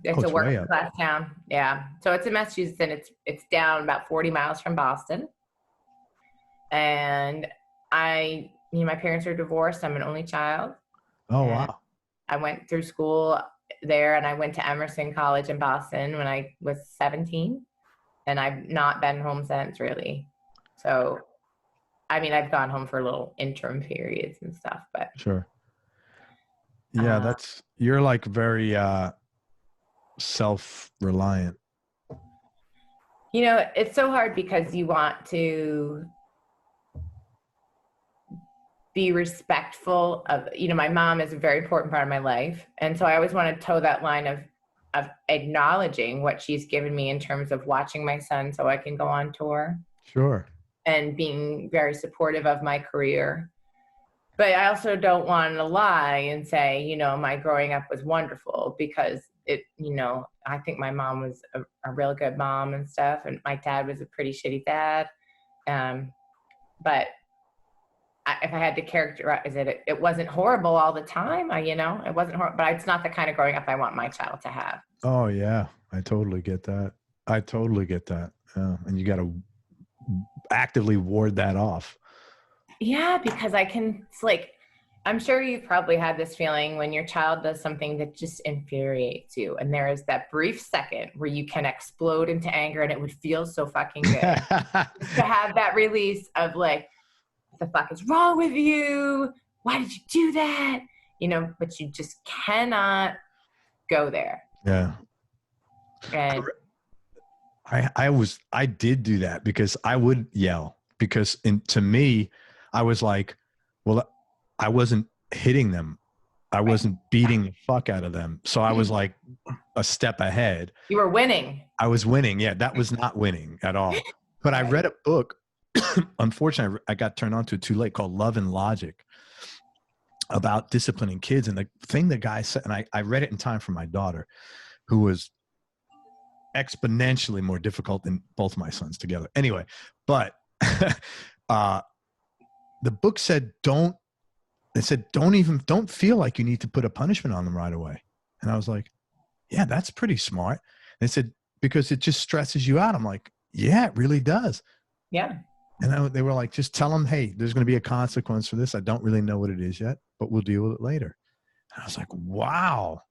It's a working class town. Yeah. So it's in Massachusetts, and it's down about 40 miles from Boston. And my parents are divorced. I'm an only child. Oh, wow. I went through school there, and I went to Emerson College in Boston when I was 17, and I've not been home since, really. So, I mean, I've gone home for little interim periods and stuff, but. Sure. Yeah, you're like very self-reliant. It's so hard because you want to be respectful of, my mom is a very important part of my life. And so I always want to toe that line of acknowledging what she's given me in terms of watching my son so I can go on tour. Sure. And being very supportive of my career. But I also don't want to lie and say, my growing up was wonderful, because I think my mom was a real good mom and stuff. And my dad was a pretty shitty dad. But if I had to characterize it, it wasn't horrible all the time. It wasn't horrible, but it's not the kind of growing up I want my child to have. Oh yeah. I totally get that. Yeah. And you got to actively ward that off. Yeah, because it's like, I'm sure you've probably had this feeling when your child does something that just infuriates you. And there is that brief second where you can explode into anger, and it would feel so fucking good to have that release of like, what the fuck is wrong with you? Why did you do that? But you just cannot go there. Yeah. And I did do that because I would yell, because to me, I was like, well, I wasn't hitting them. I wasn't beating the fuck out of them. So I was like a step ahead. You were winning. I was winning. Yeah, that was not winning at all. But I read a book. Unfortunately, I got turned on to it too late, called Love and Logic, about disciplining kids. And the thing the guy said, and I read it in time for my daughter, who was exponentially more difficult than both my sons together. Anyway, but the book said, don't feel like you need to put a punishment on them right away. And I was like, yeah, that's pretty smart. They said, because it just stresses you out. I'm like, yeah, it really does. Yeah. And they were like, just tell them, hey, there's going to be a consequence for this. I don't really know what it is yet, but we'll deal with it later. And I was like, wow,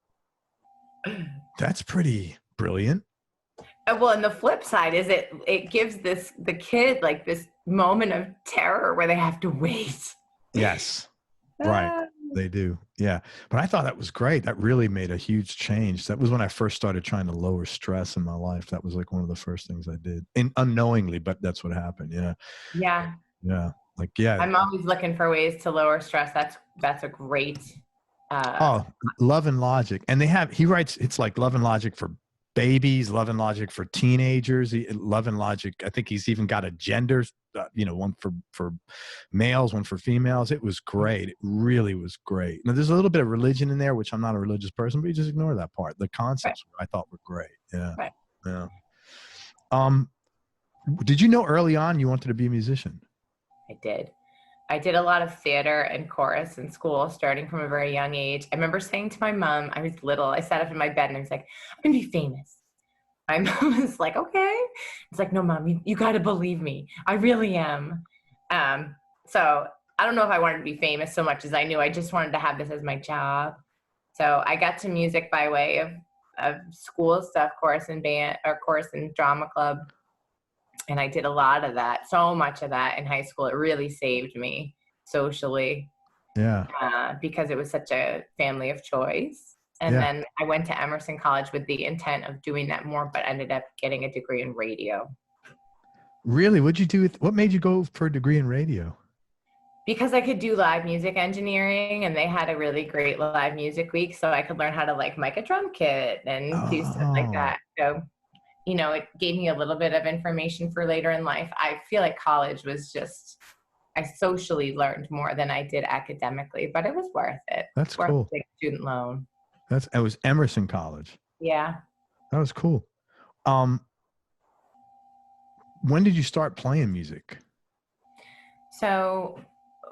that's pretty brilliant. Well, and the flip side is it gives the kid like this moment of terror where they have to wait. Yes. Right. They do. Yeah. But I thought that was great. That really made a huge change. That was when I first started trying to lower stress in my life. That was like one of the first things I did, unknowingly, but that's what happened. Yeah. Yeah. Yeah. Like, yeah. I'm always looking for ways to lower stress. That's a great. Love and Logic. And he writes, it's like Love and Logic for babies, Love and Logic for teenagers, Love and Logic. I think he's even got a gender, one for males, one for females. It was great. It really was great. Now there's a little bit of religion in there, which I'm not a religious person, but you just ignore that part. The concepts I thought were great. Yeah. Right. Yeah. Did you know early on you wanted to be a musician? I did a lot of theater and chorus in school, starting from a very young age. I remember saying to my mom, I was little, I sat up in my bed and I was like, I'm going to be famous. My mom was like, okay. It's like, no, Mom, you got to believe me. I really am. So I don't know if I wanted to be famous so much as I knew I just wanted to have this as my job. So I got to music by way of school stuff, chorus and band, or chorus and drama club. And I did a lot of that, so much of that in high school. It really saved me socially. Yeah. Because it was such a family of choice. And then I went to Emerson College with the intent of doing that more, but ended up getting a degree in radio. Really? What'd you do? What made you go for a degree in radio? Because I could do live music engineering, and they had a really great live music week. So I could learn how to mic a drum kit and do stuff like that. So it gave me a little bit of information for later in life. I feel like college was I socially learned more than I did academically, but it was worth it. That's cool. Worth the student loan. It was Emerson College. Yeah. That was cool. When did you start playing music? So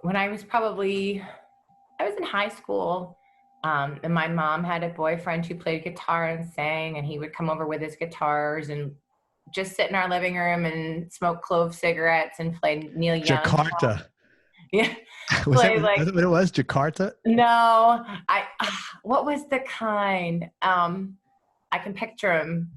when I was in high school, And my mom had a boyfriend who played guitar and sang, and he would come over with his guitars and just sit in our living room and smoke clove cigarettes and play Neil Young. Jakarta. Yeah. Was that what it was? Jakarta? No, what was the kind? I can picture them.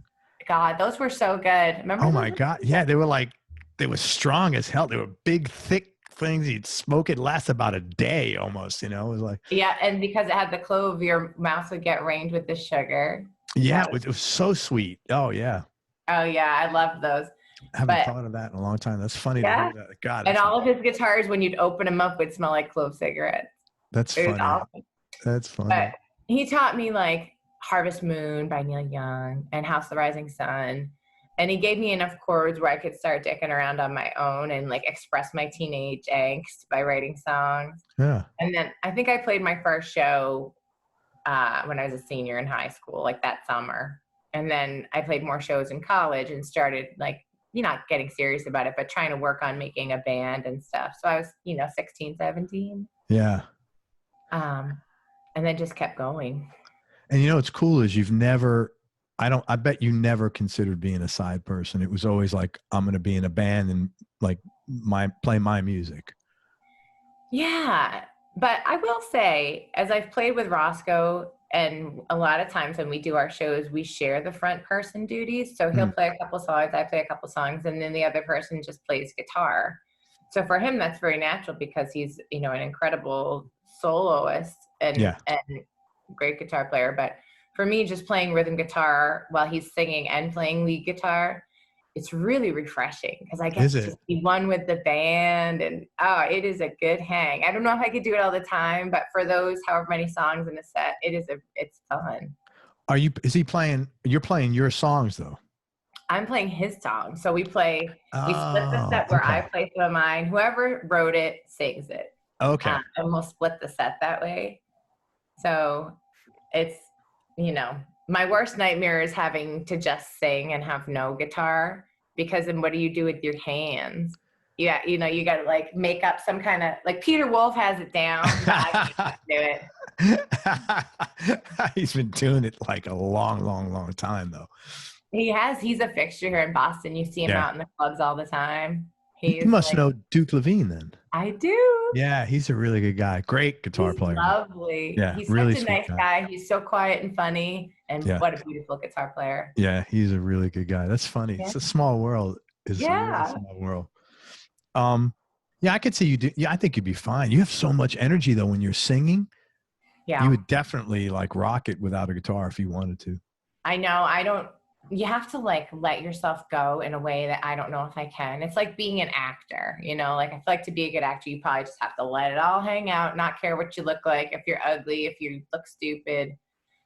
God, those were so good. Remember? Oh my God. Yeah. They were strong as hell. They were big, thick things. You'd smoke it, last about a day almost, it was like. Yeah. And because it had the clove, your mouth would get rained with the sugar. Yeah. It was so sweet. Oh yeah. Oh yeah. I love those. I haven't thought of that in a long time. That's funny to hear that. God. And all of his guitars, when you'd open them up, would smell like clove cigarettes. That's funny. Awesome. That's funny. But he taught me like Harvest Moon by Neil Young and House of the Rising Sun. And he gave me enough chords where I could start dicking around on my own and like express my teenage angst by writing songs. Yeah. And then I think I played my first show when I was a senior in high school, like that summer. And then I played more shows in college and started like, not getting serious about it, but trying to work on making a band and stuff. So I was, 16, 17. Yeah. And then just kept going. And what's cool is I bet you never considered being a side person. It was always like, I'm going to be in a band and like play my music. Yeah. But I will say, as I've played with Roscoe, and a lot of times when we do our shows, we share the front person duties. So he'll play a couple songs, I play a couple songs, and then the other person just plays guitar. So for him, that's very natural because he's, an incredible soloist and great guitar player. But for me, just playing rhythm guitar while he's singing and playing lead guitar, it's really refreshing because I get to be one with the band, and it is a good hang. I don't know if I could do it all the time, but for those however many songs in a set, it's fun. You're playing your songs though? I'm playing his songs. So we split the set where I play some of mine. Whoever wrote it sings it. Okay. And we'll split the set that way. So it's, my worst nightmare is having to just sing and have no guitar, because then what do you do with your hands? You got to like make up some kind of, like Peter Wolf has it down. I can't do it. He's been doing it like a long, long, long time though. He's a fixture here in Boston. You see him out in the clubs all the time. You must know Duke Levine then. I do. Yeah, he's a really good guy. Great guitar player. Lovely. Yeah, he's really such a nice guy. He's so quiet and funny, and what a beautiful guitar player. Yeah, he's a really good guy. That's funny. Yeah. It's a small world. It's a really small world. I could see you do. Yeah, I think you'd be fine. You have so much energy though when you're singing. Yeah, you would definitely like rock it without a guitar if you wanted to. I know. You have to like let yourself go in a way that I don't know if I can. It's like being an actor, like I feel like to be a good actor, you probably just have to let it all hang out, not care what you look like, if you're ugly, if you look stupid.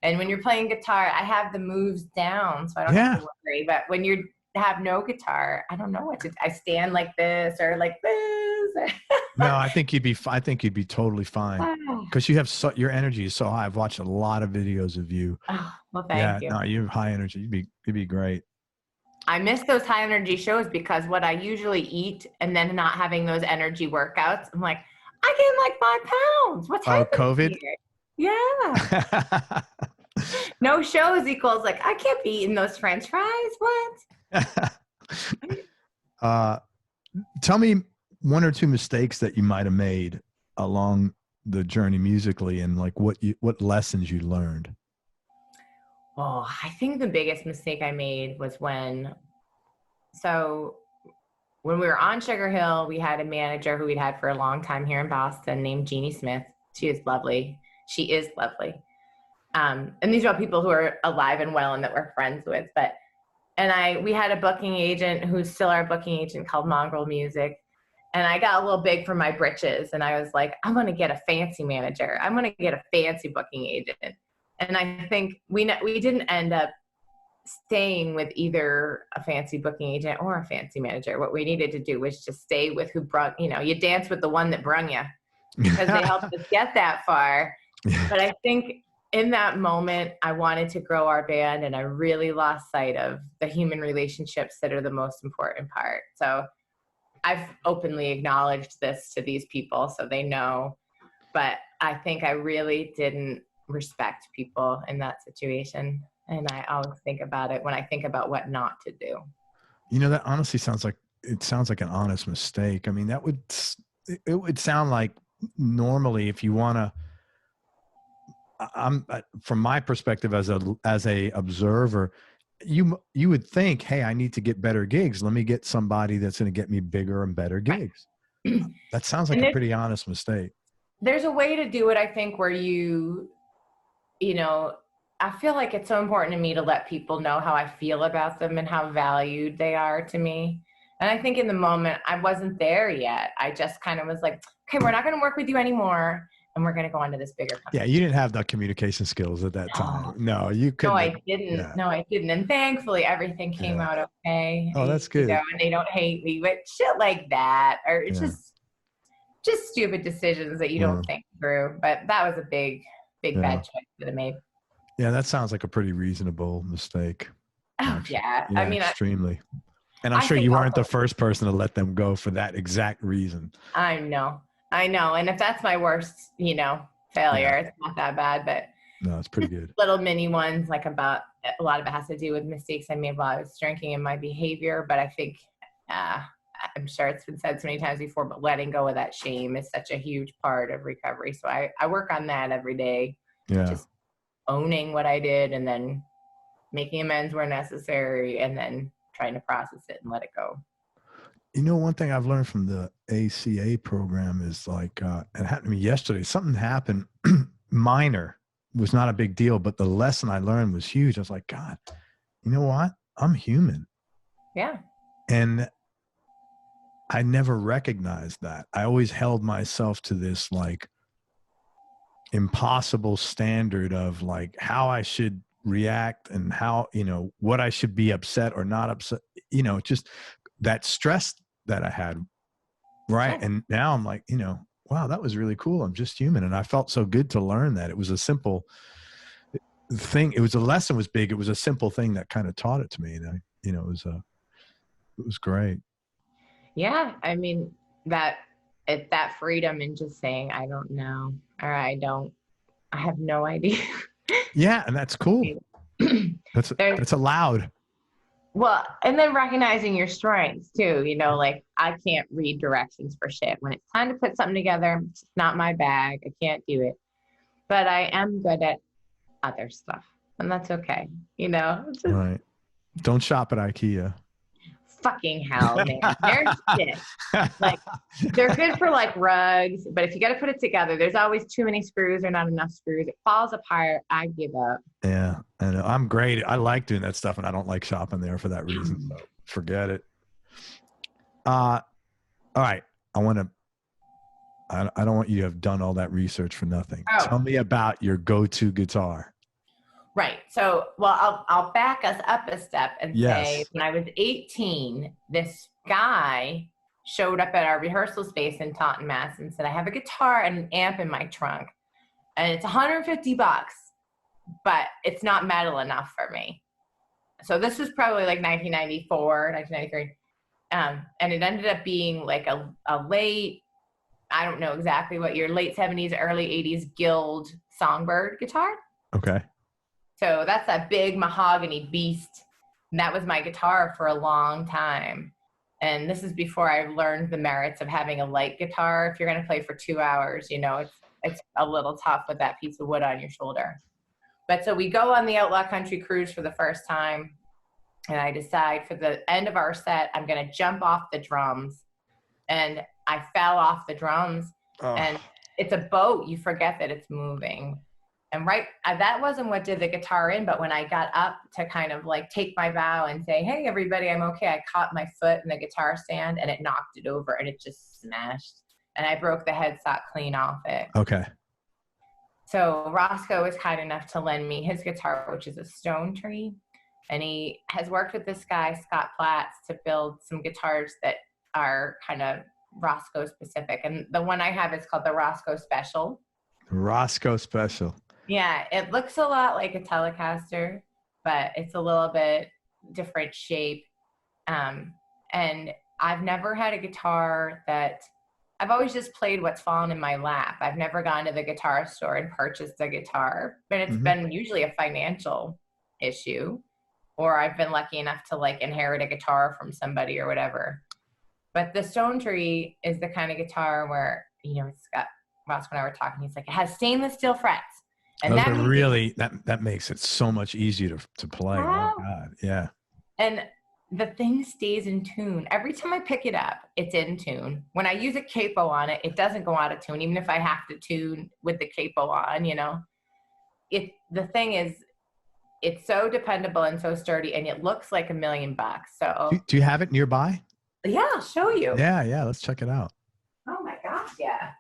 And when you're playing guitar, I have the moves down, so I don't have to worry. But when you have no guitar, I don't know what to do. I stand like this or like this. No, I think you'd be. I think you'd be totally fine because you have your energy is so high. I've watched a lot of videos of you. Oh, well, thank you. No, you have high energy. You'd be great. I miss those high energy shows because what I usually eat and then not having those energy workouts, I'm like, I gained like 5 pounds. What's happening? COVID? Yeah. No shows equals like I can't be eating those French fries. What? Tell me one or two mistakes that you might have made along the journey musically, and like what lessons you learned. Oh, I think the biggest mistake I made was when we were on Sugar Hill, we had a manager who we'd had for a long time here in Boston named Jeannie Smith. She is lovely. And these are all people who are alive and well and that we're friends with. We had a booking agent who's still our booking agent called Mongrel Music. And I got a little big for my britches. And I was like, I'm going to get a fancy manager. I'm going to get a fancy booking agent. And I think we didn't end up staying with either a fancy booking agent or a fancy manager. What we needed to do was just stay with who brought, you dance with the one that brung you, because they helped us get that far. But I think in that moment, I wanted to grow our band, and I really lost sight of the human relationships that are the most important part. So I've openly acknowledged this to these people so they know, but I think I really didn't respect people in that situation. And I always think about it when I think about what not to do. You know, that honestly sounds like an honest mistake. I mean, it would sound like normally if you want to, I'm from my perspective as a observer, you would think, hey, I need to get better gigs. Let me get somebody that's going to get me bigger and better gigs. Right. That sounds like a pretty honest mistake. There's a way to do it, I think, where you know, I feel like it's so important to me to let people know how I feel about them and how valued they are to me. And I think in the moment I wasn't there yet. I just kind of was like, okay, we're not going to work with you anymore. And we're going to go on to this bigger company. Yeah, you didn't have the communication skills at that time. No, you couldn't. No, I didn't. Yeah. No, I didn't. And thankfully, everything came out okay. Oh, that's good. You know, and they don't hate me, but shit like that, or it's just stupid decisions that you don't think through. But that was a big bad choice that I made. Yeah, that sounds like a pretty reasonable mistake. Oh, yeah. I mean, extremely. And I'm sure you weren't the first person to let them go for that exact reason. I know. And if that's my worst, failure, it's not that bad, but no, it's pretty good. Little mini ones, like about a lot of it has to do with mistakes I made while I was drinking and my behavior. But I think, I'm sure it's been said so many times before, but letting go of that shame is such a huge part of recovery. So I work on that every day. Yeah. Just owning what I did and then making amends where necessary and then trying to process it and let it go. You know, one thing I've learned from the ACA program is like, it happened to me yesterday. Something happened, minor, was not a big deal, but the lesson I learned was huge. I was like, God, you know what? I'm human. Yeah. And I never recognized that. I always held myself to this like impossible standard of like how I should react and how, what I should be upset or not upset, just that stress that I had. Right. And now I'm like, wow, that was really cool. I'm just human. And I felt so good to learn that. It was a simple thing. It was a lesson was big. It was a simple thing that kind of taught it to me. And it was great. Yeah. I mean, that freedom in just saying, I don't know, or I have no idea. Yeah. And that's cool. That's allowed. Well, and then recognizing your strengths too, like I can't read directions for shit. When it's time to put something together, it's not my bag. I can't do it. But I am good at other stuff. And that's okay. Right. Don't shop at IKEA. Fucking hell, man. They're shit. Like, they're good for like rugs, but if you got to put it together, there's always too many screws or not enough screws. It falls apart. I give up. Yeah, I know. I'm great. I like doing that stuff, and I don't like shopping there for that reason. So forget it. All right. I don't want you to have done all that research for nothing. Oh. Tell me about your go-to guitar. Right. So, well, I'll back us up a step and say when I was 18, this guy showed up at our rehearsal space in Taunton, Mass. and said, I have a guitar and an amp in my trunk and it's $150, but it's not metal enough for me. So this was probably like 1994, 1993. And it ended up being like a late, I don't know exactly what year, late 70s, early 80s Guild Songbird guitar. Okay. So that's that big mahogany beast. And that was my guitar for a long time. And this is before I learned the merits of having a light guitar. If you're going to play for 2 hours, it's a little tough with that piece of wood on your shoulder. But so we go on the Outlaw Country Cruise for the first time. And I decide for the end of our set, I'm going to jump off the drums. And I fell off the drums. Oh. And it's a boat. You forget that it's moving. And that wasn't what did the guitar in, but when I got up to kind of like take my bow and say, hey, everybody, I'm okay, I caught my foot in the guitar stand and it knocked it over and it just smashed. And I broke the headstock clean off it. Okay. So Roscoe was kind enough to lend me his guitar, which is a Stone Tree. And he has worked with this guy, Scott Platts, to build some guitars that are kind of Roscoe specific. And the one I have is called the Roscoe Special. Roscoe Special. Yeah, it looks a lot like a Telecaster, but it's a little bit different shape. And I've never had a guitar that I've always just played what's fallen in my lap. I've never gone to the guitar store and purchased a guitar, but it's been usually a financial issue, or I've been lucky enough to like inherit a guitar from somebody or whatever. But the Stone Tree is the kind of guitar where, you know, it's got, Ross and I were talking, he's like, it has stainless steel frets. And that really, that makes it so much easier to play. Oh God, yeah. And the thing stays in tune. Every time I pick it up, it's in tune. When I use a capo on it, it doesn't go out of tune, even if I have to tune with the capo on, you know. The thing is, it's so dependable and so sturdy, and it looks like $1 million. So do you have it nearby? Yeah, I'll show you. Yeah, let's check it out. Oh my gosh, yeah.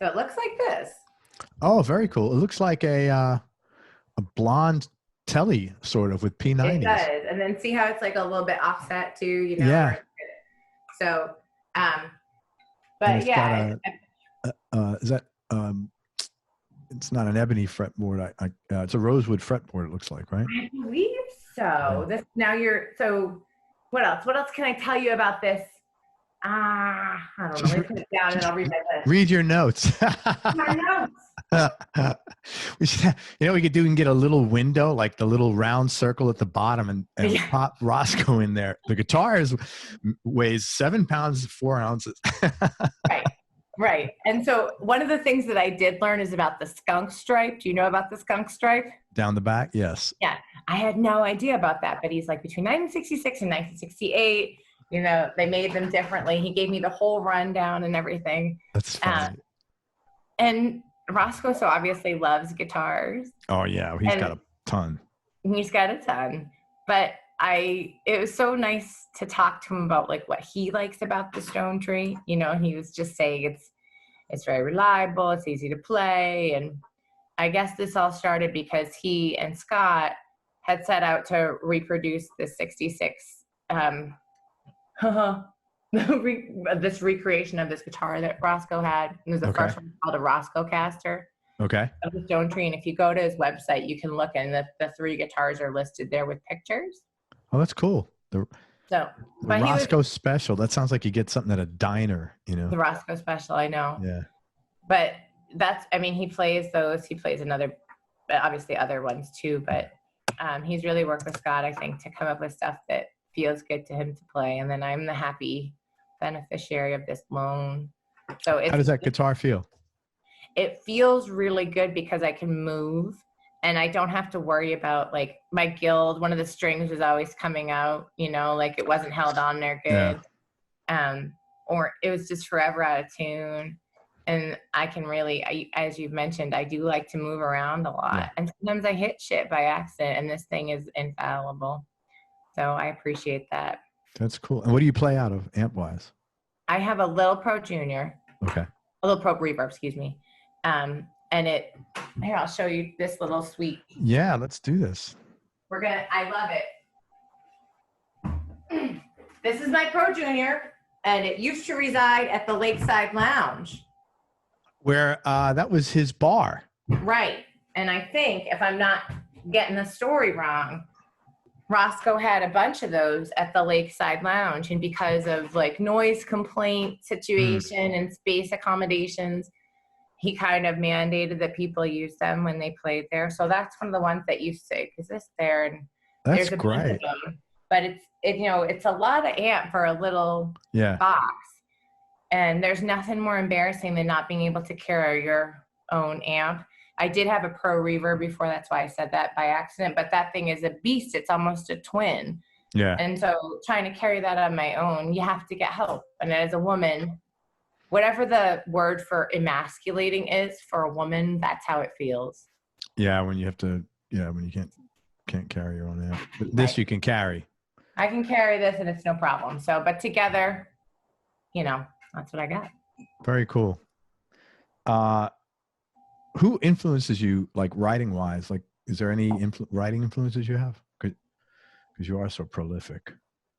So it looks like this. Oh, very cool. It looks like a blonde Telly sort of with P90s. It does. And then see how it's like a little bit offset too, you know? Yeah. So, but yeah. Is that, it's not an ebony fretboard. It's a rosewood fretboard, it looks like, right? I believe so. Yeah. So what else? What else can I tell you about this? I don't know. Let me put it down and I'll read my list. Read your notes. My notes. We can get a little window, like the little round circle at the bottom, and pop Roscoe in there. The guitar weighs 7 pounds 4 ounces. Right. And so one of the things that I did learn is about the skunk stripe. Do you know about the skunk stripe? Down the back, yes. Yeah, I had no idea about that, but he's like between 1966 and 1968. You know, they made them differently. He gave me the whole rundown and everything. That's funny. And Roscoe so obviously loves guitars. Oh yeah, he's got a ton. He's got a ton. But it was so nice to talk to him about like what he likes about the Stone Tree. You know, he was just saying it's very reliable, it's easy to play. And I guess this all started because he and Scott had set out to reproduce the 66 this recreation of this guitar that Roscoe had. It was the first one called a Roscoe caster. Okay. Of the Stone Tree. And if you go to his website, you can look, and the 3 guitars are listed there with pictures. Oh, that's cool. The Roscoe special. That sounds like you get something at a diner, you know. The Roscoe special, I know. Yeah. But he plays those. He plays obviously other ones too, but he's really worked with Scott, I think, to come up with stuff that feels good to him to play. And then I'm the happy beneficiary of this loan. So how does that guitar feel? It feels really good because I can move and I don't have to worry about like my guild. One of the strings was always coming out, you know, like it wasn't held on there good. Yeah. Or it was just forever out of tune. And I can really, as you've mentioned, I do like to move around a lot. Yeah. And sometimes I hit shit by accident, and this thing is infallible. So I appreciate that. That's cool. And what do you play out of amp-wise? I have a Little Pro Junior. Okay. A Little Pro Reverb, excuse me. And here, I'll show you this little sweet. Yeah, let's do this. I love it. This is my Pro Junior, and it used to reside at the Lakeside Lounge. Where that was his bar. Right. And I think, if I'm not getting the story wrong, Roscoe had a bunch of those at the Lakeside Lounge, and because of like noise complaint situation and space accommodations, he kind of mandated that people use them when they played there. So that's one of the ones that used to exist there. And that's great. But it's a lot of amp for a little box. And there's nothing more embarrassing than not being able to carry your own amp. I did have a Pro Reverb before, that's why I said that by accident, but that thing is a beast. It's almost a twin. Yeah. And so trying to carry that on my own, you have to get help. And as a woman, whatever the word for emasculating is for a woman, that's how it feels. Yeah, when you can't carry your own amp. But this you can carry. I can carry this and it's no problem. So, but together, that's what I got. Very cool. Who influences you, like writing wise? Like, is there any writing influences you have? Because you are so prolific.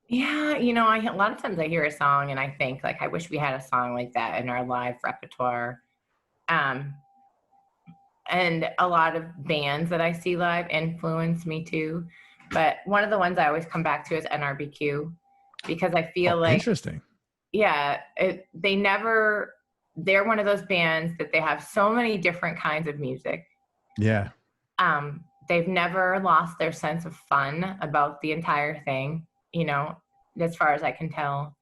Yeah, a lot of times I hear a song and I think like, I wish we had a song like that in our live repertoire. And a lot of bands that I see live influence me too. But one of the ones I always come back to is NRBQ, because I feel like interesting. yeah, they're one of those bands that they have so many different kinds of music. Yeah. They've never lost their sense of fun about the entire thing, as far as I can tell.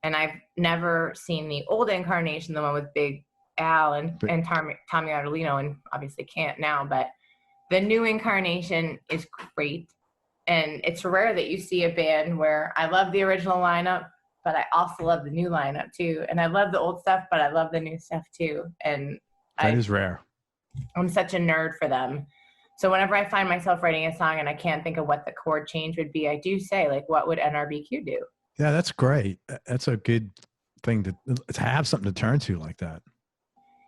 And I've never seen the old incarnation, the one with Big Al and Tommy Artolino, and obviously can't now, but the new incarnation is great. And it's rare that you see a band where I love the original lineup, but I also love the new lineup too. And I love the old stuff, but I love the new stuff too. And that is rare. I'm such a nerd for them. So whenever I find myself writing a song and I can't think of what the chord change would be, I do say, like, what would NRBQ do? Yeah, that's great. That's a good thing to have something to turn to like that.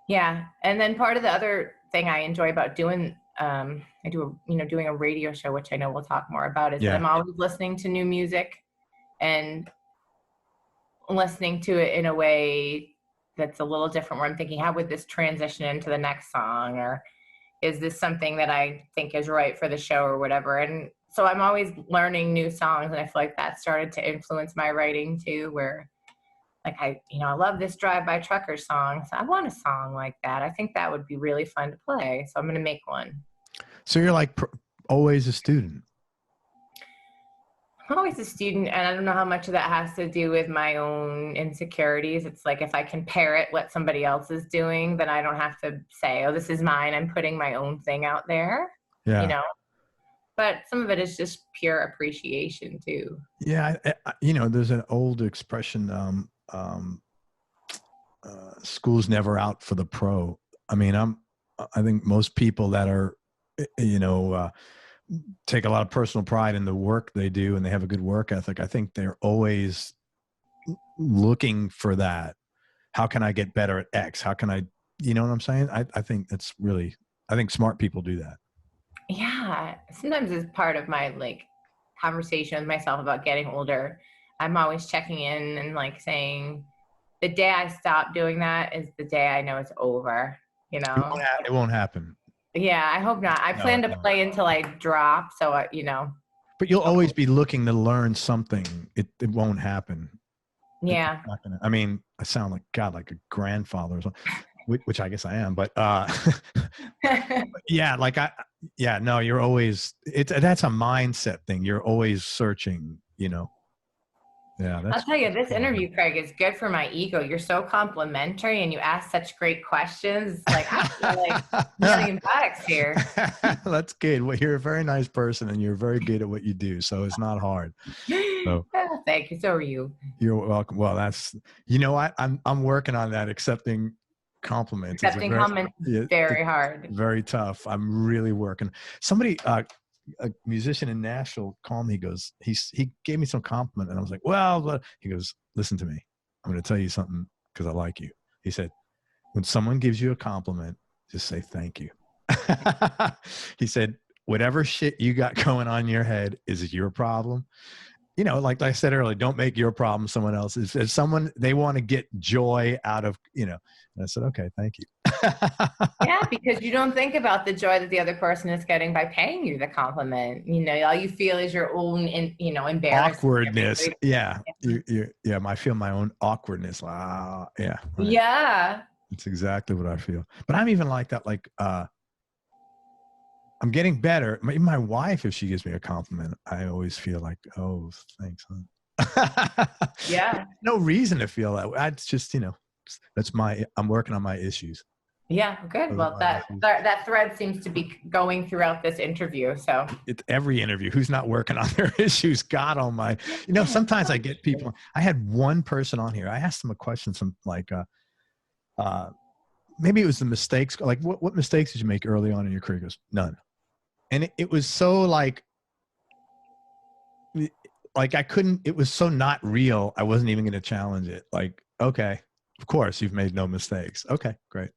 Yeah. And then part of the other thing I enjoy about doing, doing a radio show, which I know we'll talk more about, is that I'm always listening to new music and listening to it in a way that's a little different, where I'm thinking, how would this transition into the next song? Or is this something that I think is right for the show or whatever? And so I'm always learning new songs. And I feel like that started to influence my writing too, where like, I love this Drive By Trucker song. So I want a song like that. I think that would be really fun to play. So I'm going to make one. So you're like always a student. I'm always a student, and I don't know how much of that has to do with my own insecurities. It's like, if I can parrot what somebody else is doing, then I don't have to say, oh, this is mine. I'm putting my own thing out there, But some of it is just pure appreciation too. Yeah. There's an old expression, school's never out for the pro. I mean, I think most people that are, take a lot of personal pride in the work they do and they have a good work ethic, I think they're always looking for that. How can I get better at X? How can I, you know what I'm saying? I think that's really, I think smart people do that. Yeah. Sometimes as part of my conversation with myself about getting older, I'm always checking in and saying, the day I stop doing that is the day I know it's over, It won't happen. Yeah, I hope not. I plan to play until I drop, so But you'll always be looking to learn something. It won't happen. Yeah. I mean, I sound like a grandfather or something, which I guess I am. But yeah, no, you're always. That's a mindset thing. You're always searching. Yeah, I'll tell you, this interview, Craig, is good for my ego. You're so complimentary and you ask such great questions. I feel like $1,000,000 here. That's good. Well, you're a very nice person and you're very good at what you do. So it's not hard. So, thank you. So are you. You're welcome. Well, that's, I'm working on that, accepting compliments. Accepting compliments is very hard. Very tough. I'm really working. Somebody, a musician in Nashville called me. He gave me some compliment, and I was like, well, he goes, listen to me. I'm going to tell you something because I like you. He said, when someone gives you a compliment, just say thank you. He said, whatever shit you got going on in your head is your problem. Like I said earlier, don't make your problem someone else's. If someone, they want to get joy out of, and I said, okay, thank you. Yeah, because you don't think about the joy that the other person is getting by paying you the compliment. All you feel is your own, embarrassment. Awkwardness. Yeah. I feel my own awkwardness. Wow. Yeah. Right. Yeah. It's exactly what I feel. But I'm even like that. I'm getting better. Even my wife, if she gives me a compliment, I always feel like, oh, thanks, huh? Yeah. No reason to feel that way. It's just, I'm working on my issues. Yeah, good. Well, that thread seems to be going throughout this interview. So it's every interview. Who's not working on their issues? God almighty. Sometimes I get people. I had one person on here. I asked them a question, maybe it was the mistakes. Like, what mistakes did you make early on in your career? He goes, none. And it was so I couldn't, it was so not real. I wasn't even going to challenge it. Okay, of course you've made no mistakes. Okay, great.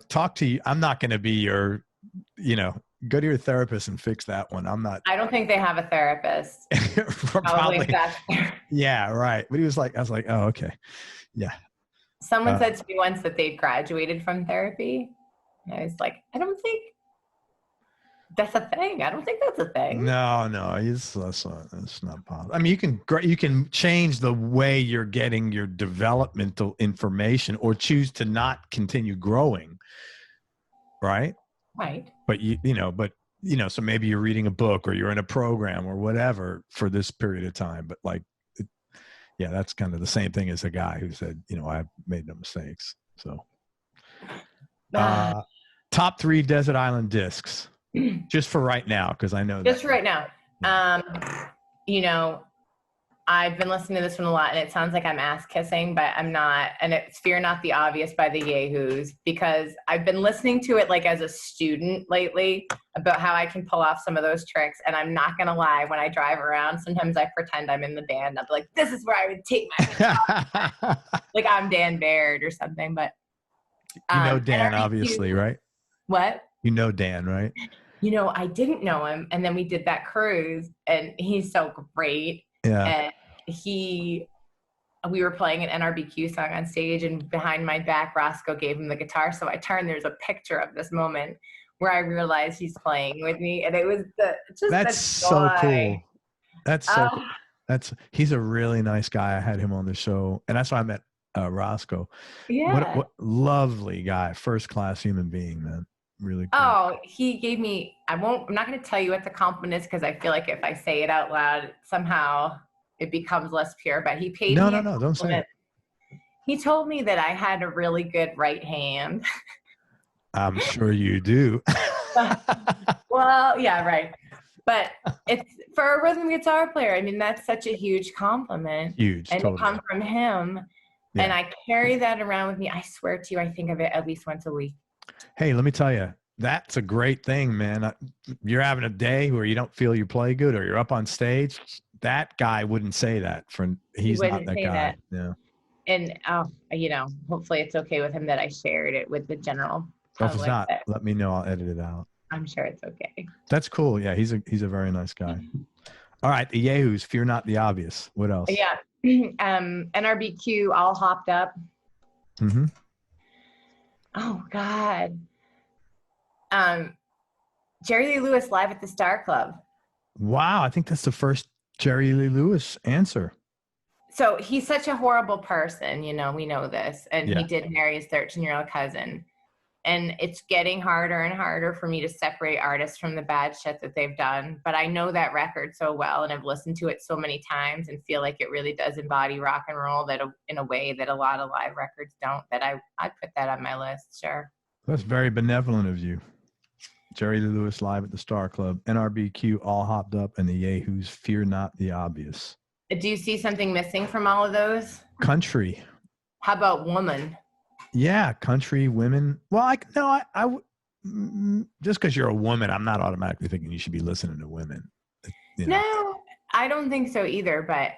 Talk to you. I'm not going to be your, go to your therapist and fix that one. I'm not. I don't think they have a therapist. Probably. Yeah, right. But I was like, oh, okay. Yeah. Someone said to me once that they'd graduated from therapy. And I was like, I don't think That's a thing. I don't think that's a thing. No, that's not possible. I mean, you can change the way you're getting your developmental information, or choose to not continue growing, right? Right. But so maybe you're reading a book, or you're in a program, or whatever, for this period of time. But that's kind of the same thing as a guy who said, I've made no mistakes. So, top 3 desert island discs. Just for right now, because I know just for right now. I've been listening to this one a lot, and it sounds like I'm ass kissing, but I'm not. And it's Fear Not the Obvious by the Yahoos, because I've been listening to it like as a student lately about how I can pull off some of those tricks. And I'm not going to lie, when I drive around, sometimes I pretend I'm in the band. I'll be like, this is where I would take my guitar. Like I'm Dan Baird or something. But Dan, obviously, right? What? Dan, right? I didn't know him. And then we did that cruise, and he's so great. Yeah. And we were playing an NRBQ song on stage, and behind my back, Roscoe gave him the guitar. So I turned, there's a picture of this moment where I realized he's playing with me. And it was that's so cool. That's so cool. He's a really nice guy. I had him on the show, and that's why I met Roscoe. Yeah. What lovely guy. First class human being, man. Really cool. Oh, he gave me, I'm not going to tell you what the compliment is, because I feel like if I say it out loud, somehow it becomes less pure, but he paid me. No, don't say it. He told me that I had a really good right hand. I'm sure you do. Well, yeah, right. But it's for a rhythm guitar player. I mean, that's such a huge compliment. Huge. And totally. to come from him. Yeah. And I carry that around with me. I swear to you, I think of it at least once a week. Hey, let me tell you, that's a great thing, man. You're having a day where you don't feel you play good, or you're up on stage. That guy wouldn't say that. He's not that guy. Yeah. And hopefully it's okay with him that I shared it with the general public. If it's not, let me know. I'll edit it out. I'm sure it's okay. That's cool. Yeah, he's a very nice guy. All right, the Yahoos, Fear Not the Obvious. What else? Yeah, NRBQ, All Hopped Up. Mm-hmm. Oh God. Jerry Lee Lewis, Live at the Star Club. Wow, I think that's the first Jerry Lee Lewis answer. So he's such a horrible person, we know this. And he did marry his 13-year-old cousin. And it's getting harder and harder for me to separate artists from the bad shit that they've done. But I know that record so well, and I've listened to it so many times, and feel like it really does embody rock and roll in a way that a lot of live records don't, that I put that on my list, sure. That's very benevolent of you. Jerry Lee Lewis, Live at the Star Club, NRBQ, All Hopped Up, and the Yahoos, Fear Not the Obvious. Do you see something missing from all of those? Country. How about Woman? Yeah, country, women. Well, I just because you're a woman, I'm not automatically thinking you should be listening to women. No, I don't think so either. But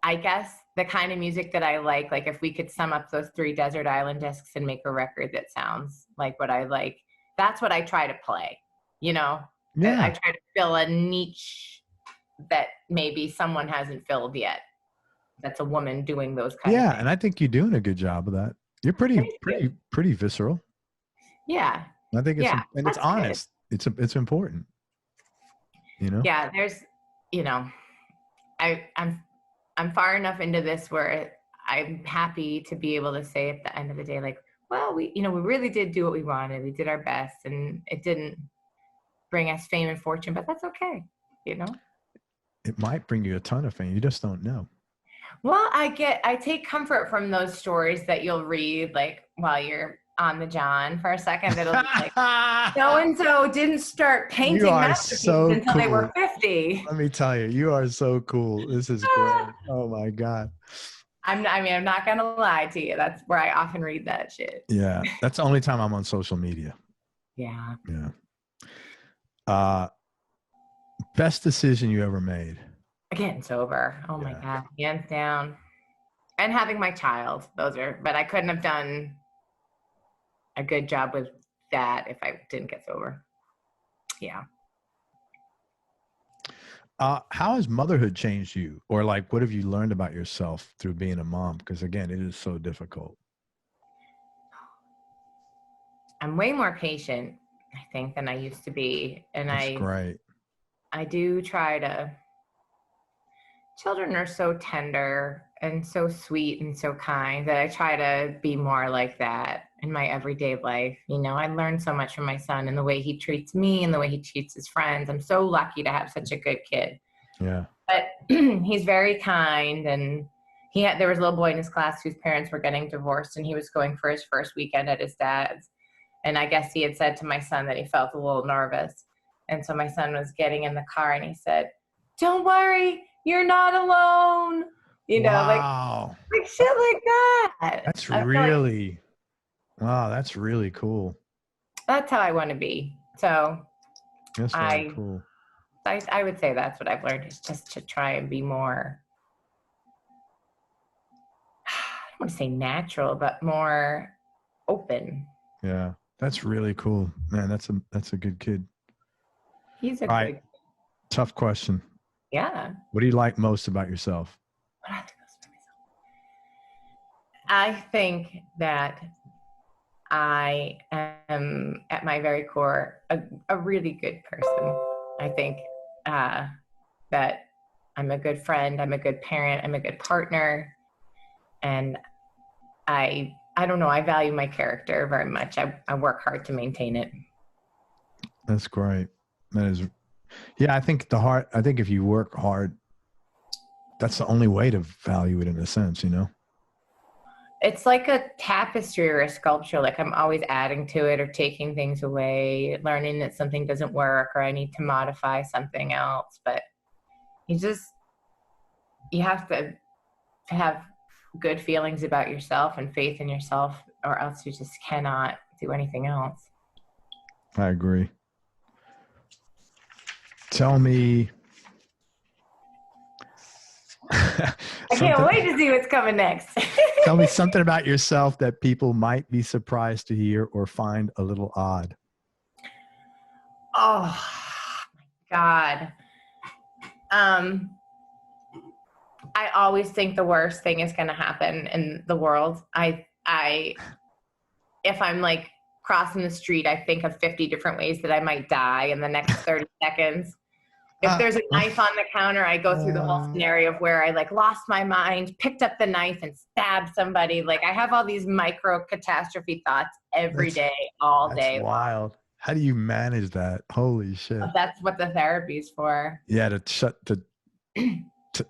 I guess the kind of music that I like if we could sum up those 3 desert island discs and make a record that sounds like what I like, that's what I try to play. Yeah. I try to fill a niche that maybe someone hasn't filled yet. That's a woman doing those kind of things. Yeah, and I think you're doing a good job of that. You're pretty visceral. Yeah. I think it's honest. Good. It's important. Yeah, there's I'm far enough into this where I'm happy to be able to say at the end of the day, like, well, we really did do what we wanted. We did our best, and it didn't bring us fame and fortune, but that's okay. It might bring you a ton of fame. You just don't know. Well, I take comfort from those stories that you'll read, like while you're on the John for a second. It'll be like, so-and-so didn't start painting masterpieces until they were 50. Let me tell you are so cool. This is great. Oh my God. I'm not going to lie to you. That's where I often read that shit. Yeah. That's the only time I'm on social media. Yeah. Yeah. Best decision you ever made? Getting sober. Oh my God. Hands down. And having my child. But I couldn't have done a good job with that if I didn't get sober. Yeah. How has motherhood changed you? Or what have you learned about yourself through being a mom? Because again, it is so difficult. I'm way more patient. I think, than I used to be. And That's great. I do try to, children are so tender and so sweet and so kind that I try to be more like that in my everyday life. You know, I learned so much from my son and the way he treats me and the way he treats his friends. I'm so lucky to have such a good kid. Yeah. But he's very kind, and there was a little boy in his class whose parents were getting divorced, and he was going for his first weekend at his dad's. And I guess he had said to my son that he felt a little nervous. And so my son was getting in the car and he said, "Don't worry, you're not alone." You know, wow. like shit like that. That's really, wow, that's really cool. That's how I want to be. So that's really cool. I would say that's what I've learned, is just to try and be more, I don't want to say natural, but more open. Yeah, that's really cool, man. That's a good kid. He's a good kid. Tough question. Yeah. What do you like most about yourself? What do I like most about myself? I think that I am, at my very core, a really good person. I think that I'm a good friend, I'm a good parent, I'm a good partner, and I don't know, I value my character very much. I work hard to maintain it. That's great. That is, yeah, I think if you work hard, that's the only way to value it in a sense, you know? It's like a tapestry or a sculpture. Like I'm always adding to it or taking things away, learning that something doesn't work or I need to modify something else. But you have to have good feelings about yourself and faith in yourself, or else you just cannot do anything else. I agree. Tell me. I can't wait to see what's coming next. Tell me something about yourself that people might be surprised to hear or find a little odd. Oh my God. I always think the worst thing is going to happen in the world. If I'm like crossing the street, I think of 50 different ways that I might die in the next 30 seconds. If there's a knife on the counter, I go through the whole scenario of where I like lost my mind, picked up the knife and stabbed somebody. Like I have all these micro catastrophe thoughts every day, all day. That's wild. How do you manage that? Holy shit. That's what the therapy is for. Yeah, to shut the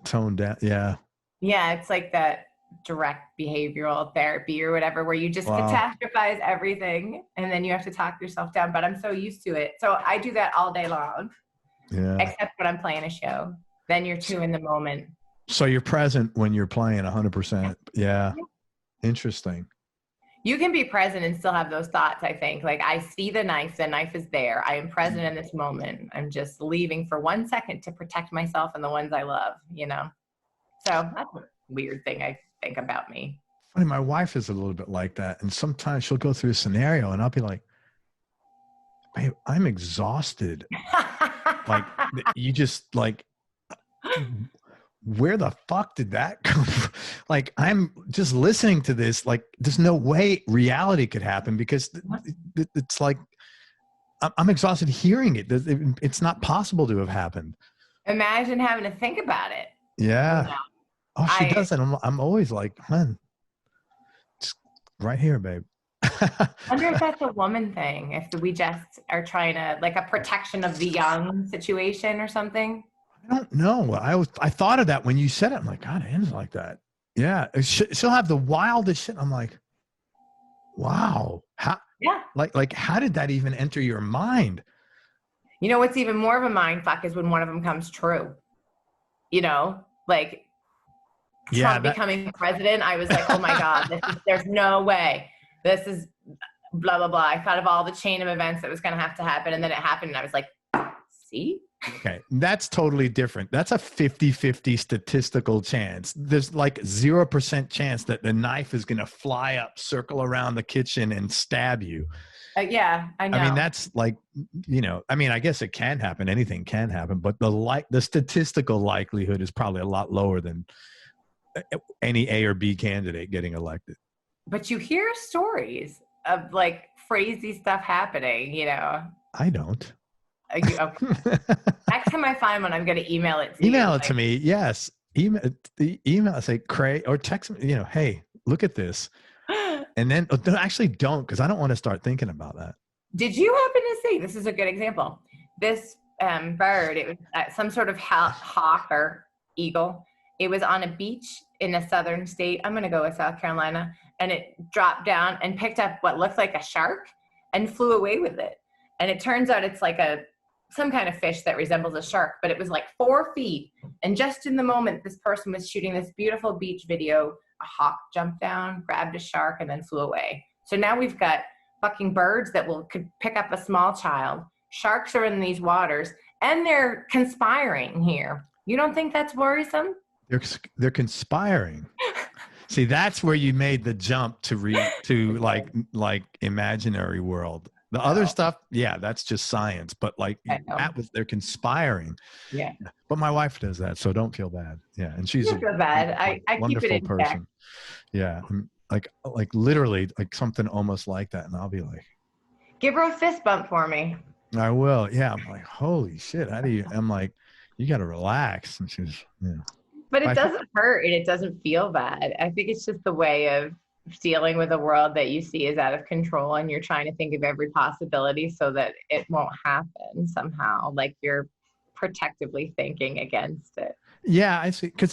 tone down. Yeah. Yeah, it's like that direct behavioral therapy or whatever, where you just catastrophize everything and then you have to talk yourself down. But I'm so used to it. So I do that all day long. Yeah. Except when I'm playing a show. Then you're too in the moment. So you're present when you're playing 100%. Yeah. Interesting. You can be present and still have those thoughts, I think. Like I see the knife is there. I am present in this moment. I'm just leaving for 1 second to protect myself and the ones I love, you know? So that's a weird thing I think about me. Funny, my wife is a little bit like that. And sometimes she'll go through a scenario and I'll be like, babe, I'm exhausted. Like you just like, where the fuck did that come from? Like I'm just listening to this, like there's no way reality could happen because it's like I'm exhausted hearing it. It's not possible to have happened. Imagine having to think about it. Yeah. You know? Oh, she doesn't. I'm always like, man, just right here, babe. I wonder if that's a woman thing, if we just are trying to, like a protection of the young situation or something. I don't know. I thought of that when you said it. I'm like, God, Anne's like that. Yeah. She'll have the wildest shit. I'm like, wow. How, yeah. Like, how did that even enter your mind? You know, what's even more of a mind fuck is when one of them comes true, you know, like Trump becoming president. I was like, oh my God, there's no way. This is blah, blah, blah. I thought of all the chain of events that was going to have to happen. And then it happened. And I was like, see? Okay. That's totally different. That's a 50-50 statistical chance. There's like 0% chance that the knife is going to fly up, circle around the kitchen and stab you. Yeah, I know. I mean, that's like, you know, I mean, I guess it can happen. Anything can happen, but the statistical likelihood is probably a lot lower than any A or B candidate getting elected. But you hear stories of like crazy stuff happening, you know. I don't. Okay. Next time I find one, I'm going to email it to you. Email it to me. Yes. Email, say, Craig, or text me, you know, hey, look at this. And then actually don't, because I don't want to start thinking about that. Did you happen to see, this is a good example, this bird, it was some sort of hawk or eagle. It was on a beach in a southern state. I'm going to go with South Carolina. And it dropped down and picked up what looked like a shark and flew away with it. And it turns out it's like some kind of fish that resembles a shark, but it was like 4 feet. And just in the moment this person was shooting this beautiful beach video, a hawk jumped down, grabbed a shark, and then flew away. So now we've got fucking birds that could pick up a small child. Sharks are in these waters, and they're conspiring here. You don't think that's worrisome? They're conspiring. See, that's where you made the jump to like imaginary world. The other stuff, yeah, that's just science. But like they're conspiring. Yeah. But my wife does that, so don't feel bad. Yeah, and she's a bad. I keep it in person. check. Yeah, like literally like something almost like that, and I'll be like, give her a fist bump for me. I will. Yeah, I'm like, holy shit. How do you? I'm like, you got to relax. And she's, yeah. But it doesn't hurt and it doesn't feel bad. I think it's just the way of dealing with a world that you see is out of control, and you're trying to think of every possibility so that it won't happen somehow. Like you're protectively thinking against it. Yeah, I see. Because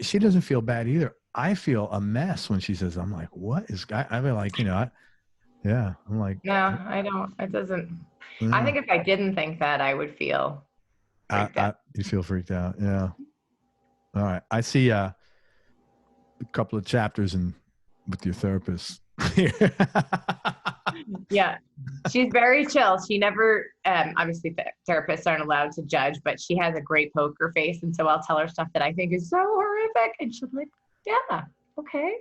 she doesn't feel bad either. I feel a mess when she says, I'm like, what is, I mean, like, you know, I'm like. No, I don't. It doesn't. Yeah. I think if I didn't think that, I would feel freaked out. You feel freaked out. Yeah. All right. I see a couple of chapters with your therapist. Yeah. She's very chill. She never, obviously therapists aren't allowed to judge, but she has a great poker face. And so I'll tell her stuff that I think is so horrific. And she'll be like, yeah, okay.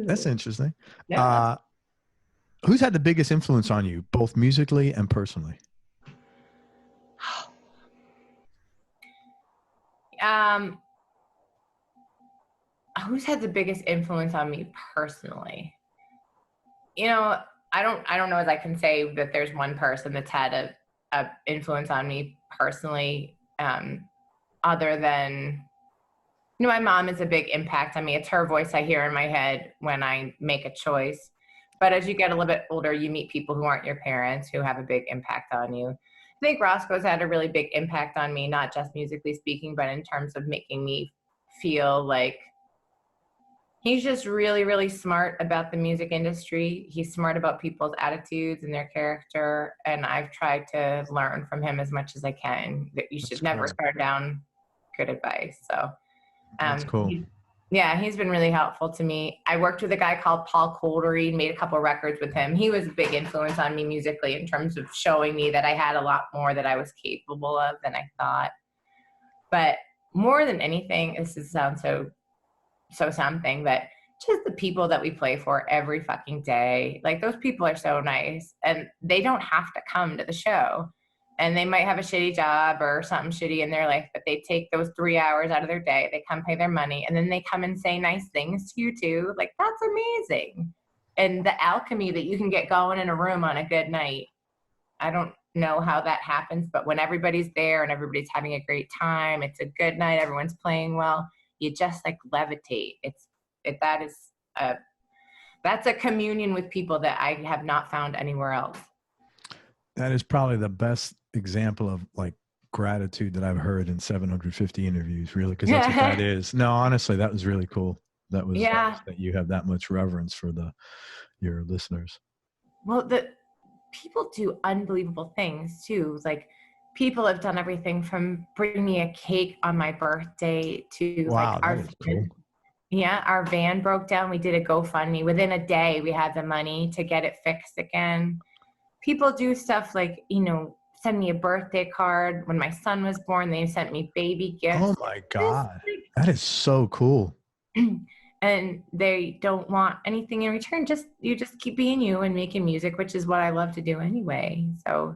That's interesting. Yeah. Who's had the biggest influence on you, both musically and personally? Who's had the biggest influence on me personally? You know, I don't know as I can say that there's one person that's had a influence on me personally, other than, you know, my mom is a big impact on me. It's her voice I hear in my head when I make a choice. But as you get a little bit older, you meet people who aren't your parents who have a big impact on you. I think Roscoe's had a really big impact on me, not just musically speaking, but in terms of making me feel like he's just really, really smart about the music industry. He's smart about people's attitudes and their character. And I've tried to learn from him as much as I can, that you should never start down good advice. So that's cool. He's been really helpful to me. I worked with a guy called Paul Coldery and made a couple records with him. He was a big influence on me musically in terms of showing me that I had a lot more that I was capable of than I thought. But more than anything, this sounds so something, but just the people that we play for every fucking day. Like, those people are so nice, and they don't have to come to the show. And they might have a shitty job or something shitty in their life, but they take those 3 hours out of their day. They come pay their money, and then they come and say nice things to you too. Like, that's amazing. And the alchemy that you can get going in a room on a good night. I don't know how that happens, but when everybody's there and everybody's having a great time, it's a good night, everyone's playing well, you just like levitate. That's a communion with people that I have not found anywhere else. That is probably the best example of like gratitude that I've heard in 750 interviews, really, because that's what that is. No, honestly, that was really cool. That was that you have that much reverence for your listeners. Well, the people do unbelievable things too. Like, people have done everything from bring me a cake on my birthday to wow, like our cool. Yeah, our van broke down. We did a GoFundMe. Within a day, we had the money to get it fixed again. People do stuff like, you know, send me a birthday card. When my son was born, they sent me baby gifts. Oh my God. That is so cool. And they don't want anything in return. You just keep being you and making music, which is what I love to do anyway. So,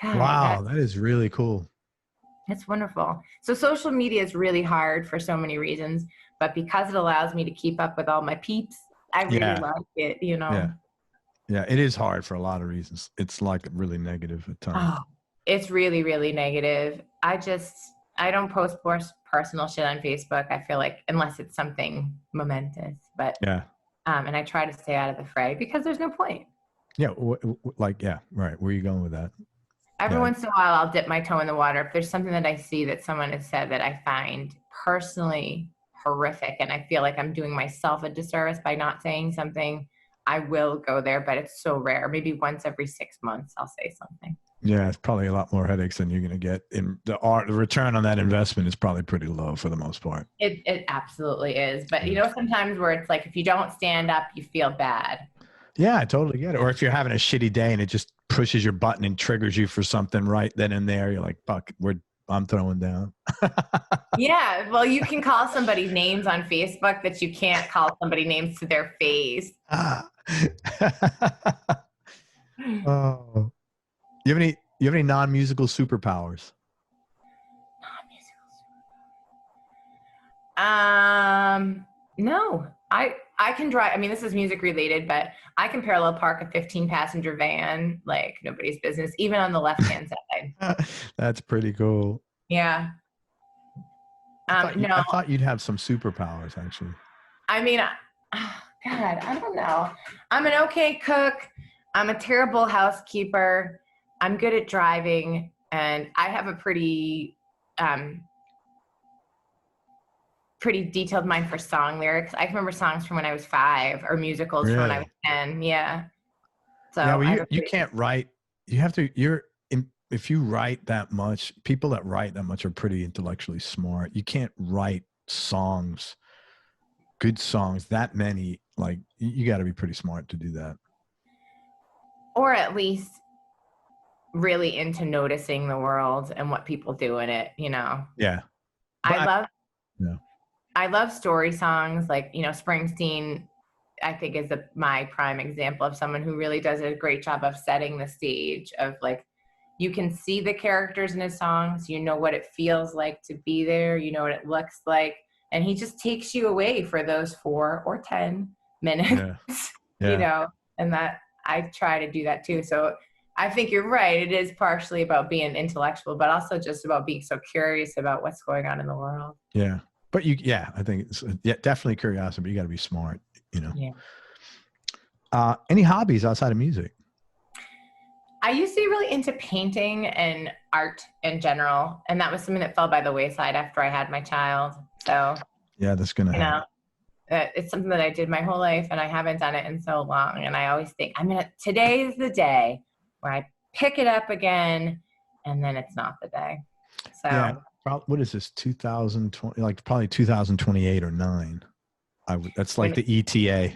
God, wow, that is really cool. It's wonderful. So social media is really hard for so many reasons, but because it allows me to keep up with all my peeps I really Yeah. like it, you know. Yeah. Yeah. It is hard for a lot of reasons. It's like really negative at times. Oh, it's really, really negative. I don't post personal shit on Facebook. I feel like unless it's something momentous, but Yeah. and I try to stay out of the fray because there's no point. Yeah. Like, yeah. Right. Where are you going with that? Every once in a while, I'll dip my toe in the water. If there's something that I see that someone has said that I find personally horrific and I feel like I'm doing myself a disservice by not saying something, I will go there, but it's so rare. Maybe once every 6 months, I'll say something. Yeah, it's probably a lot more headaches than you're going to get. In the return on that investment is probably pretty low for the most part. It absolutely is. But you know, sometimes where it's like, if you don't stand up, you feel bad. Yeah, I totally get it. Or if you're having a shitty day and it just pushes your button and triggers you for something right then and there, you're like, fuck, I'm throwing down. Yeah, well, you can call somebody names on Facebook that you can't call somebody names to their face. Oh. You have any non-musical superpowers? No. I can drive. I mean, this is music related, but I can parallel park a 15-passenger van like nobody's business, even on the left-hand side. That's pretty cool. Yeah. I thought you'd have some superpowers, actually. I mean, God, I don't know. I'm an okay cook. I'm a terrible housekeeper. I'm good at driving, and I have a pretty detailed mind for song lyrics. I can remember songs from when I was 5 or musicals from when I was 10. Yeah. So yeah, well, you can't write. You have to. If you write that much, people that write that much are pretty intellectually smart. You can't write songs, good songs, that many. Like you got to be pretty smart to do that. Or at least really into noticing the world and what people do in it, you know? Yeah. I love story songs, like, you know, Springsteen, I think is my prime example of someone who really does a great job of setting the stage of like, you can see the characters in his songs, you know what it feels like to be there, you know what it looks like, and he just takes you away for those 4 or 10 minutes, you know, and that I try to do that too. So I think you're right. It is partially about being intellectual, but also just about being so curious about what's going on in the world. Yeah. But I think it's definitely curiosity, but you got to be smart, you know? Yeah. Any hobbies outside of music? I used to be really into painting and art in general. And that was something that fell by the wayside after I had my child. So, yeah, that's going to happen. It's something that I did my whole life and I haven't done it in so long. And I always think today is the day where I pick it up again, and then it's not the day. So yeah, what is this? 2020, like probably 2028 or 9. That's like the ETA.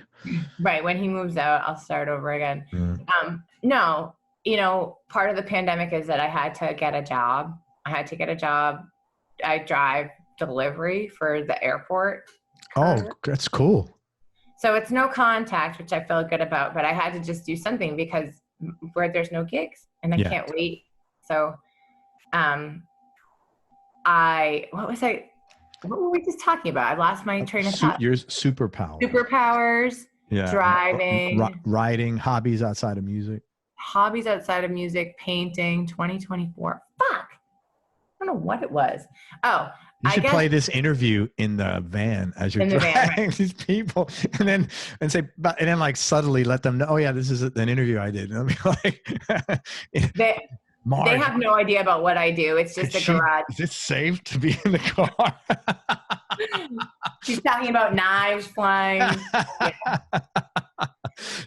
Right. When he moves out, I'll start over again. No, you know, part of the pandemic is that I had to get a job. I drive delivery for the airport. Oh, that's cool. So it's no contact, which I feel good about, but I had to just do something because where there's no gigs and I can't wait. So, what were we just talking about? I lost my train of thought. Your Superpowers, driving, writing, hobbies outside of music. Painting, 2024. Fuck. I don't know what it was. Oh, you should play this interview in the van as you're driving these people, and then like subtly let them know, oh yeah, this is an interview I did. And I'll be like, they have no idea about what I do. It's just a garage. Is it safe to be in the car? She's talking about knives flying.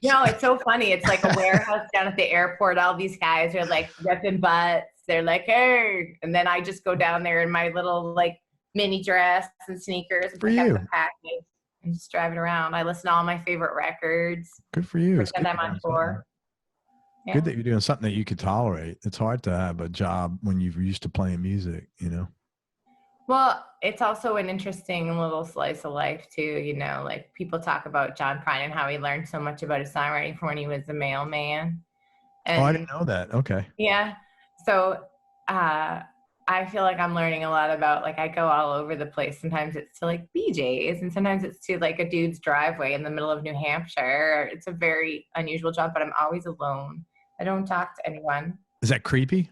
No, it's so funny. It's like a warehouse down at the airport. All these guys are like ripping butts. They're like, hey. And then I just go down there in my little like mini dress and sneakers and pick up the package and just drive it around. I listen to all my favorite records. Good for you. Pretend I'm on tour. Yeah. Good that you're doing something that you could tolerate. It's hard to have a job when you're used to playing music, you know? Well, it's also an interesting little slice of life too, you know, like people talk about John Prine and how he learned so much about his songwriting from when he was a mailman. And, I didn't know that. Okay. Yeah. So I feel like I'm learning a lot about, like, I go all over the place. Sometimes it's to like BJ's, and sometimes it's to like a dude's driveway in the middle of New Hampshire. It's a very unusual job, but I'm always alone. I don't talk to anyone. Is that creepy?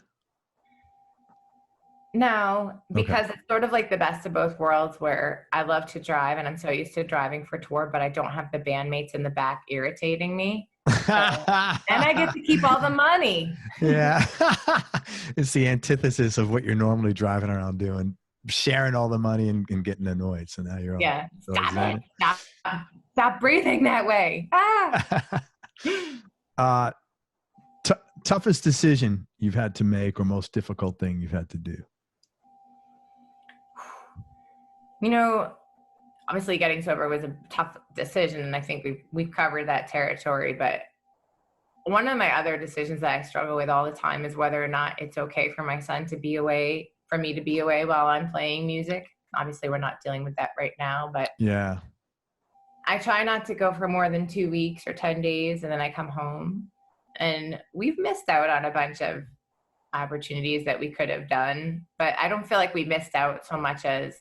No, because it's sort of like the best of both worlds, where I love to drive and I'm so used to driving for tour, but I don't have the bandmates in the back irritating me. So, and I get to keep all the money. Yeah. It's the antithesis of what you're normally driving around doing, sharing all the money and getting annoyed. So now you're all, yeah. Stop breathing that way. Toughest decision you've had to make, or most difficult thing you've had to do? You know, obviously getting sober was a tough decision, and I think we've covered that territory. But one of my other decisions that I struggle with all the time is whether or not it's okay for my son to be away, for me to be away while I'm playing music. Obviously, we're not dealing with that right now, but yeah, I try not to go for more than 2 weeks or 10 days, and then I come home. And we've missed out on a bunch of opportunities that we could have done, but I don't feel like we missed out so much as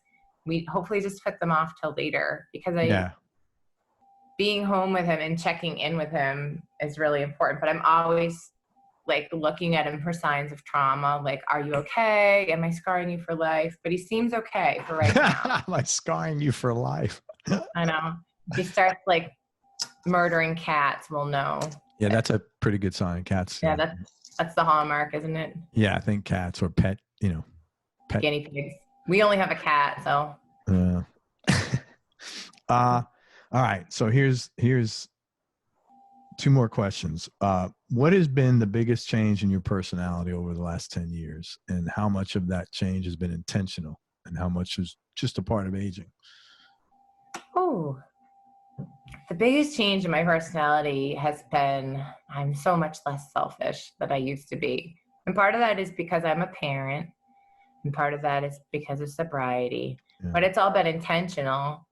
we hopefully just put them off till later, because being home with him and checking in with him is really important. But I'm always like looking at him for signs of trauma. Like, are you okay? Am I scarring you for life? But he seems okay for right now. Am I scarring you for life? I know. If he starts like murdering cats, we'll know. Yeah, that's a pretty good sign. Cats. Yeah, that's the hallmark, isn't it? Yeah, I think cats or pet guinea pigs. We only have a cat, so. All right. So here's 2 more questions. What has been the biggest change in your personality over the last 10 years, and how much of that change has been intentional, and how much is just a part of aging? Oh, the biggest change in my personality has been I'm so much less selfish than I used to be. And part of that is because I'm a parent, and part of that is because of sobriety. Yeah. But it's all been intentional,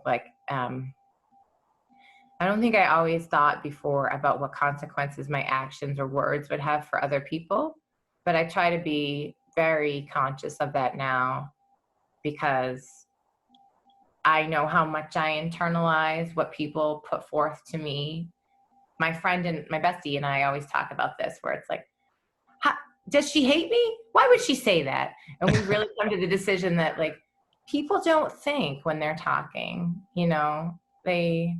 like I don't think I always thought before about what consequences my actions or words would have for other people. But I try to be very conscious of that now, because I know how much I internalize what people put forth to me. My friend and my bestie and I always talk about this, where it's like, does she hate me? Why would she say that? And we really come to the decision that, like, people don't think when they're talking, they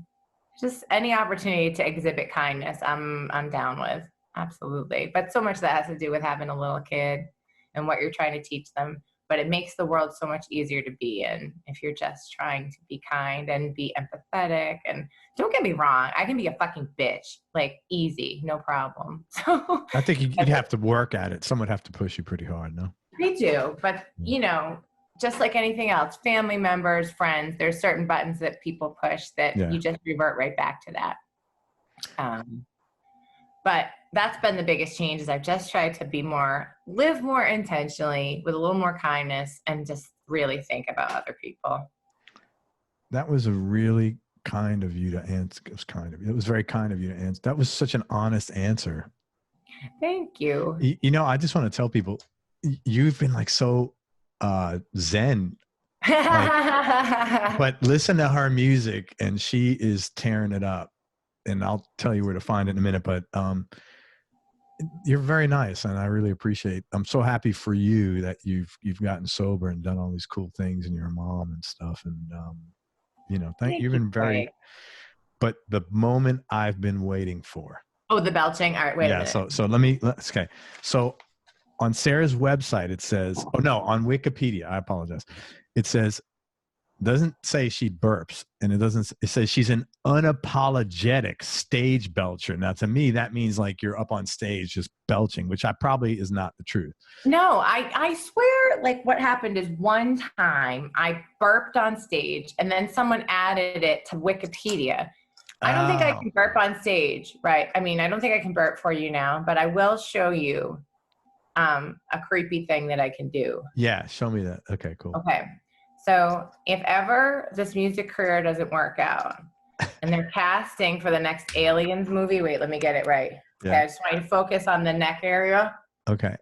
just, any opportunity to exhibit kindness, I'm down with. Absolutely. But so much of that has to do with having a little kid and what you're trying to teach them. But it makes the world so much easier to be in if you're just trying to be kind and be empathetic. And don't get me wrong, I can be a fucking bitch, like, easy, no problem. So I think you'd have to work at it. Someone would have to push you pretty hard, no? I do, but just like anything else, family members, friends, there's certain buttons that people push that you just revert right back to that. But that's been the biggest change, is I've just tried to live more intentionally with a little more kindness, and just really think about other people. That was a really kind of you to answer. It was very kind of you to answer. That was such an honest answer. Thank you. I just want to tell people, you've been like so zen. But listen to her music, and she is tearing it up. And I'll tell you where to find it in a minute, but you're very nice, and I really appreciate. I'm so happy for you that you've gotten sober and done all these cool things, and you're a mom and stuff. And you've been very. But the moment I've been waiting for. Oh, the belching. All right, wait a minute. So okay. So on Sarah's website it says, on Wikipedia, I apologize. It says, doesn't say she burps, and it says she's an unapologetic stage belcher. Now, to me, that means like you're up on stage just belching, which probably is not the truth. No, I swear, like, what happened is one time I burped on stage, and then someone added it to Wikipedia. I don't think I can burp on stage, right? I mean, I don't think I can burp for you now, but I will show you a creepy thing that I can do. Yeah, show me that. Okay, cool. Okay. So if ever this music career doesn't work out and they're casting for the next Aliens movie, wait, let me get it right. Yeah. Okay, I just want you to focus on the neck area. Okay.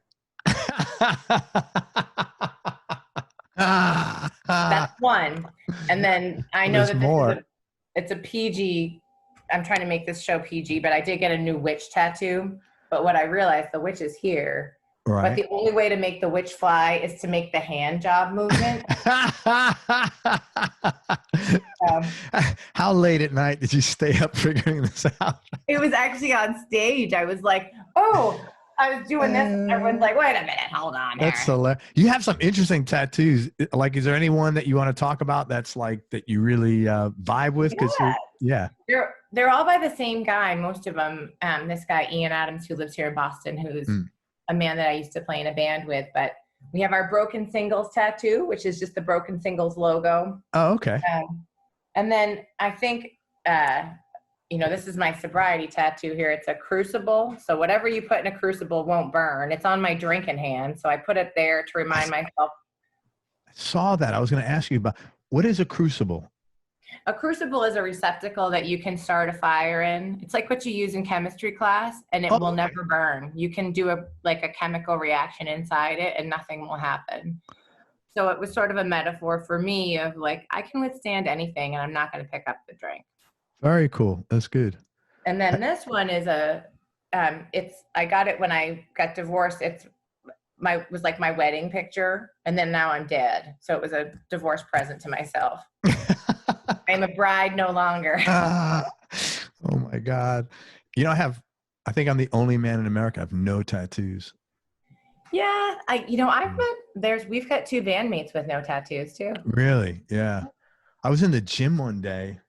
That's one. And then I know that it's a PG. I'm trying to make this show PG, but I did get a new witch tattoo. But what I realized, the witch is here. Right. But the only way to make the witch fly is to make the hand job movement. How late at night did you stay up figuring this out? It was actually on stage. I was like, oh, I was doing this. Everyone's like, wait a minute, hold on. That's hilarious. You have some interesting tattoos. Like, is there anyone that you want to talk about that's like, that you really vibe with? They're all by the same guy, most of them. This guy, Ian Adams, who lives here in Boston, who's a man that I used to play in a band with. But we have our Broken Singles tattoo, which is just the Broken Singles logo. Oh, okay. And then I think, this is my sobriety tattoo here. It's a crucible. So whatever you put in a crucible won't burn. It's on my drinking hand. So I put it there to remind myself. I saw that. I was going to ask you about, what is a crucible? A crucible is a receptacle that you can start a fire in. It's like what you use in chemistry class, and it will never burn. You can do a chemical reaction inside it and nothing will happen. So it was sort of a metaphor for me of like, I can withstand anything and I'm not going to pick up the drink. Very cool. That's good. And then this one is I got it when I got divorced. Was like my wedding picture, and then now I'm dead. So it was a divorce present to myself. I'm a bride no longer. Oh my God. I think I'm the only man in America. I have no tattoos. Yeah. We've got 2 bandmates with no tattoos too. Really? Yeah. I was in the gym one day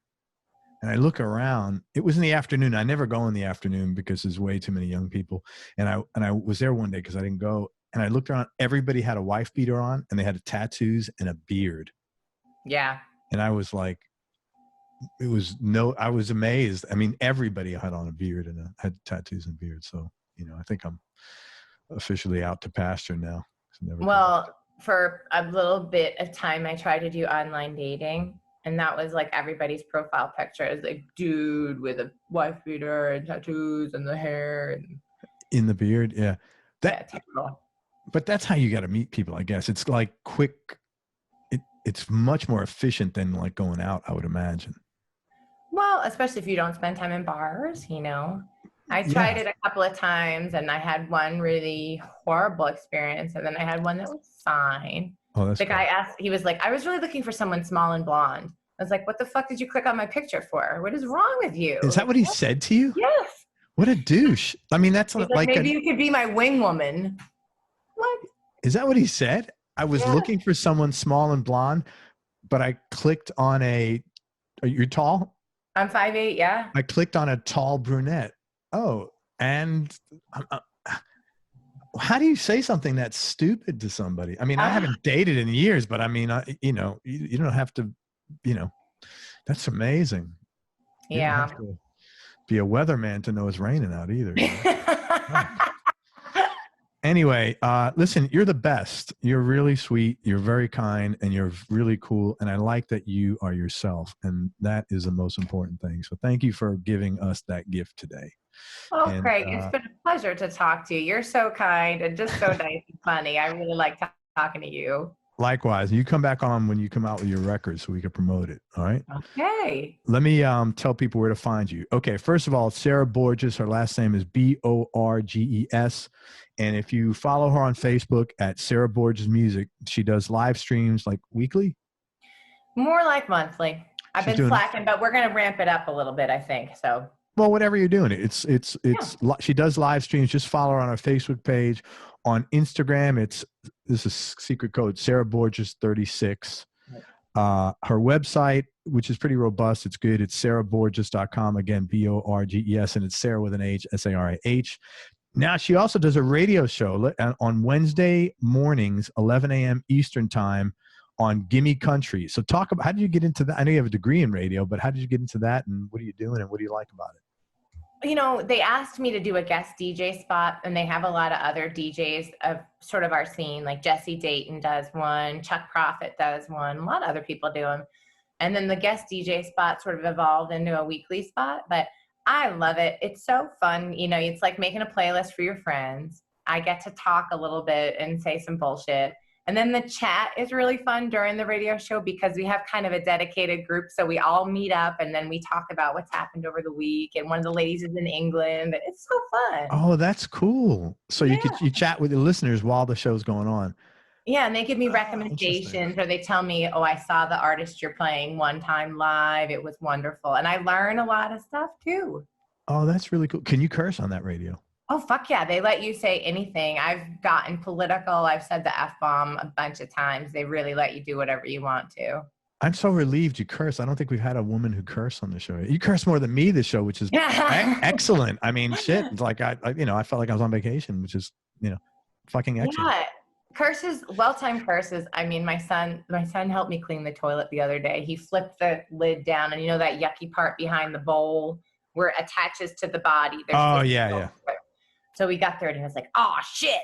and I look around. It was in the afternoon. I never go in the afternoon because there's way too many young people. And I was there one day because I didn't go. And I looked around. Everybody had a wife beater on and they had tattoos and a beard. Yeah. And I was like, I was amazed. I mean, everybody had on a beard and had tattoos and beards. So, I think I'm officially out to pasture now. For a little bit of time, I tried to do online dating, and that was like everybody's profile picture is like dude with a wife beater and tattoos and the hair and in the beard. Yeah. Typical. But that's how you got to meet people, I guess. It's like quick. It's much more efficient than like going out, I would imagine. Well, especially if you don't spend time in bars, I tried it a couple of times and I had one really horrible experience. And then I had one that was fine. Oh, that's the guy asked, he was like, I was really looking for someone small and blonde. I was like, what the fuck did you click on my picture for? What is wrong with you? Is that what he said to you? Yes. What a douche. I mean, that's like maybe you could be my wing woman. What? Is that what he said? I was looking for someone small and blonde, but I clicked on you're tall? I'm 5'8", yeah. I clicked on a tall brunette. Oh, and how do you say something that's stupid to somebody? I mean, I haven't dated in years, but I mean, you don't have to, that's amazing. You yeah. don't have to be a weatherman to know it's raining out either. Anyway, listen, you're the best. You're really sweet. You're very kind and you're really cool. And I like that you are yourself. And that is the most important thing. So thank you for giving us that gift today. Oh, Craig, it's been a pleasure to talk to you. You're so kind and just so nice and funny. I really like talking to you. Likewise. You come back on when you come out with your record so we can promote it. All right. Okay. Let me tell people where to find you. Okay. First of all, Sarah Borges. Her last name is Borges. And if you follow her on Facebook at Sarah Borges Music, she does live streams like weekly. More like monthly. I've been slacking, but we're going to ramp it up a little bit, I think. So. Well, whatever you're doing, she does live streams. Just follow her on her Facebook page. On Instagram, this is secret code, Sarah Borges 36. Her website, which is pretty robust, it's good. It's sarahborges.com. Again, Borges, and it's Sarah with an H, Sarah. Now, she also does a radio show on Wednesday mornings, 11 a.m. Eastern time on Gimme Country. So talk about, how did you get into that? I know you have a degree in radio, but how did you get into that, and what are you doing, and what do you like about it? They asked me to do a guest DJ spot, and they have a lot of other DJs of sort of our scene, like Jesse Dayton does one, Chuck Prophet does one, a lot of other people do them. And then the guest DJ spot sort of evolved into a weekly spot, but I love it. It's so fun. It's like making a playlist for your friends. I get to talk a little bit and say some bullshit. And then the chat is really fun during the radio show because we have kind of a dedicated group. So we all meet up and then we talk about what's happened over the week. And one of the ladies is in England. It's so fun. Oh, that's cool. So you chat with the listeners while the show's going on. Yeah, and they give me recommendations, or they tell me, oh, I saw the artist you're playing one time live. It was wonderful. And I learn a lot of stuff too. Oh, that's really cool. Can you curse on that radio? Oh, fuck yeah. They let you say anything. I've gotten political. I've said the F-bomb a bunch of times. They really let you do whatever you want to. I'm so relieved you curse. I don't think we've had a woman who cursed on the show. You curse more than me this show, which is excellent. I mean, shit. It's like, I felt like I was on vacation, which is, fucking excellent. Yeah. Curses, well-timed curses. I mean, my son helped me clean the toilet the other day. He flipped the lid down, and that yucky part behind the bowl where it attaches to the body. Yeah. So we got there and he was like, "Oh shit."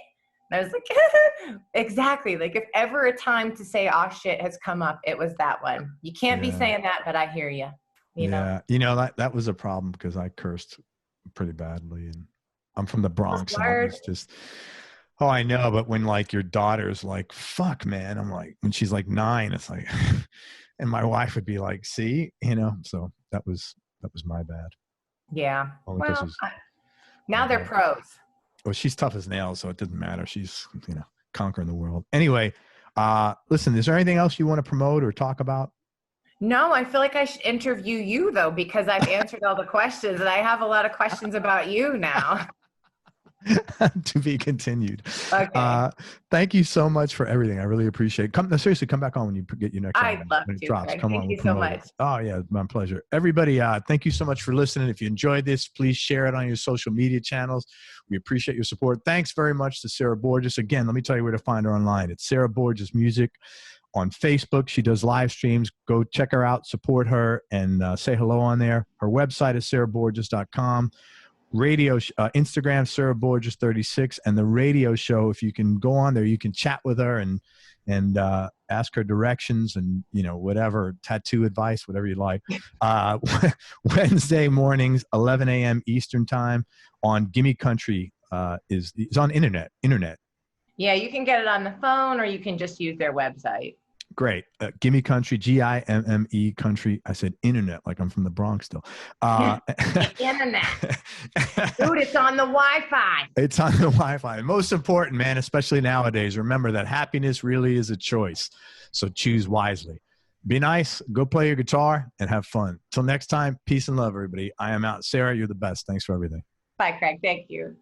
And I was like, exactly. Like if ever a time to say "oh shit" has come up, it was that one. You can't be saying that, but I hear you. You know? That was a problem because I cursed pretty badly, and I'm from the Bronx. And it's just, oh, I know. But when like your daughter's like, "Fuck, man," I'm like, when she's like 9, it's like, and my wife would be like, "See," So that was my bad. Yeah. Well, now they're pros. Well, she's tough as nails, so it doesn't matter. She's, conquering the world. Anyway, listen, is there anything else you want to promote or talk about? No, I feel like I should interview you, though, because I've answered all the questions, and I have a lot of questions about you now. To be continued. Okay. Thank you so much for everything. I really appreciate it. Seriously, come back on when you get your next I'd album. love when it to. drops. Come thank on, you so much. Oh, yeah, my pleasure. Everybody, thank you so much for listening. If you enjoyed this, please share it on your social media channels. We appreciate your support. Thanks very much to Sarah Borges. Again, let me tell you where to find her online. It's Sarah Borges Music on Facebook. She does live streams. Go check her out, support her, and say hello on there. Her website is sarahborges.com. Radio Instagram Sarah Borges 36, and the radio show, if you can go on there, you can chat with her and ask her directions and whatever, tattoo advice, whatever you like. Wednesday mornings 11 a.m. Eastern time on Gimme Country. Is on internet. Yeah, you can get it on the phone, or you can just use their website. Great. Gimme Country, GIMME Country. I said internet like I'm from the Bronx still. Internet. Dude, it's on the Wi-Fi. It's on the Wi-Fi. Most important, man, especially nowadays, remember that happiness really is a choice. So choose wisely. Be nice, go play your guitar, and have fun. Till next time, peace and love, everybody. I am out. Sarah, you're the best. Thanks for everything. Bye, Craig. Thank you.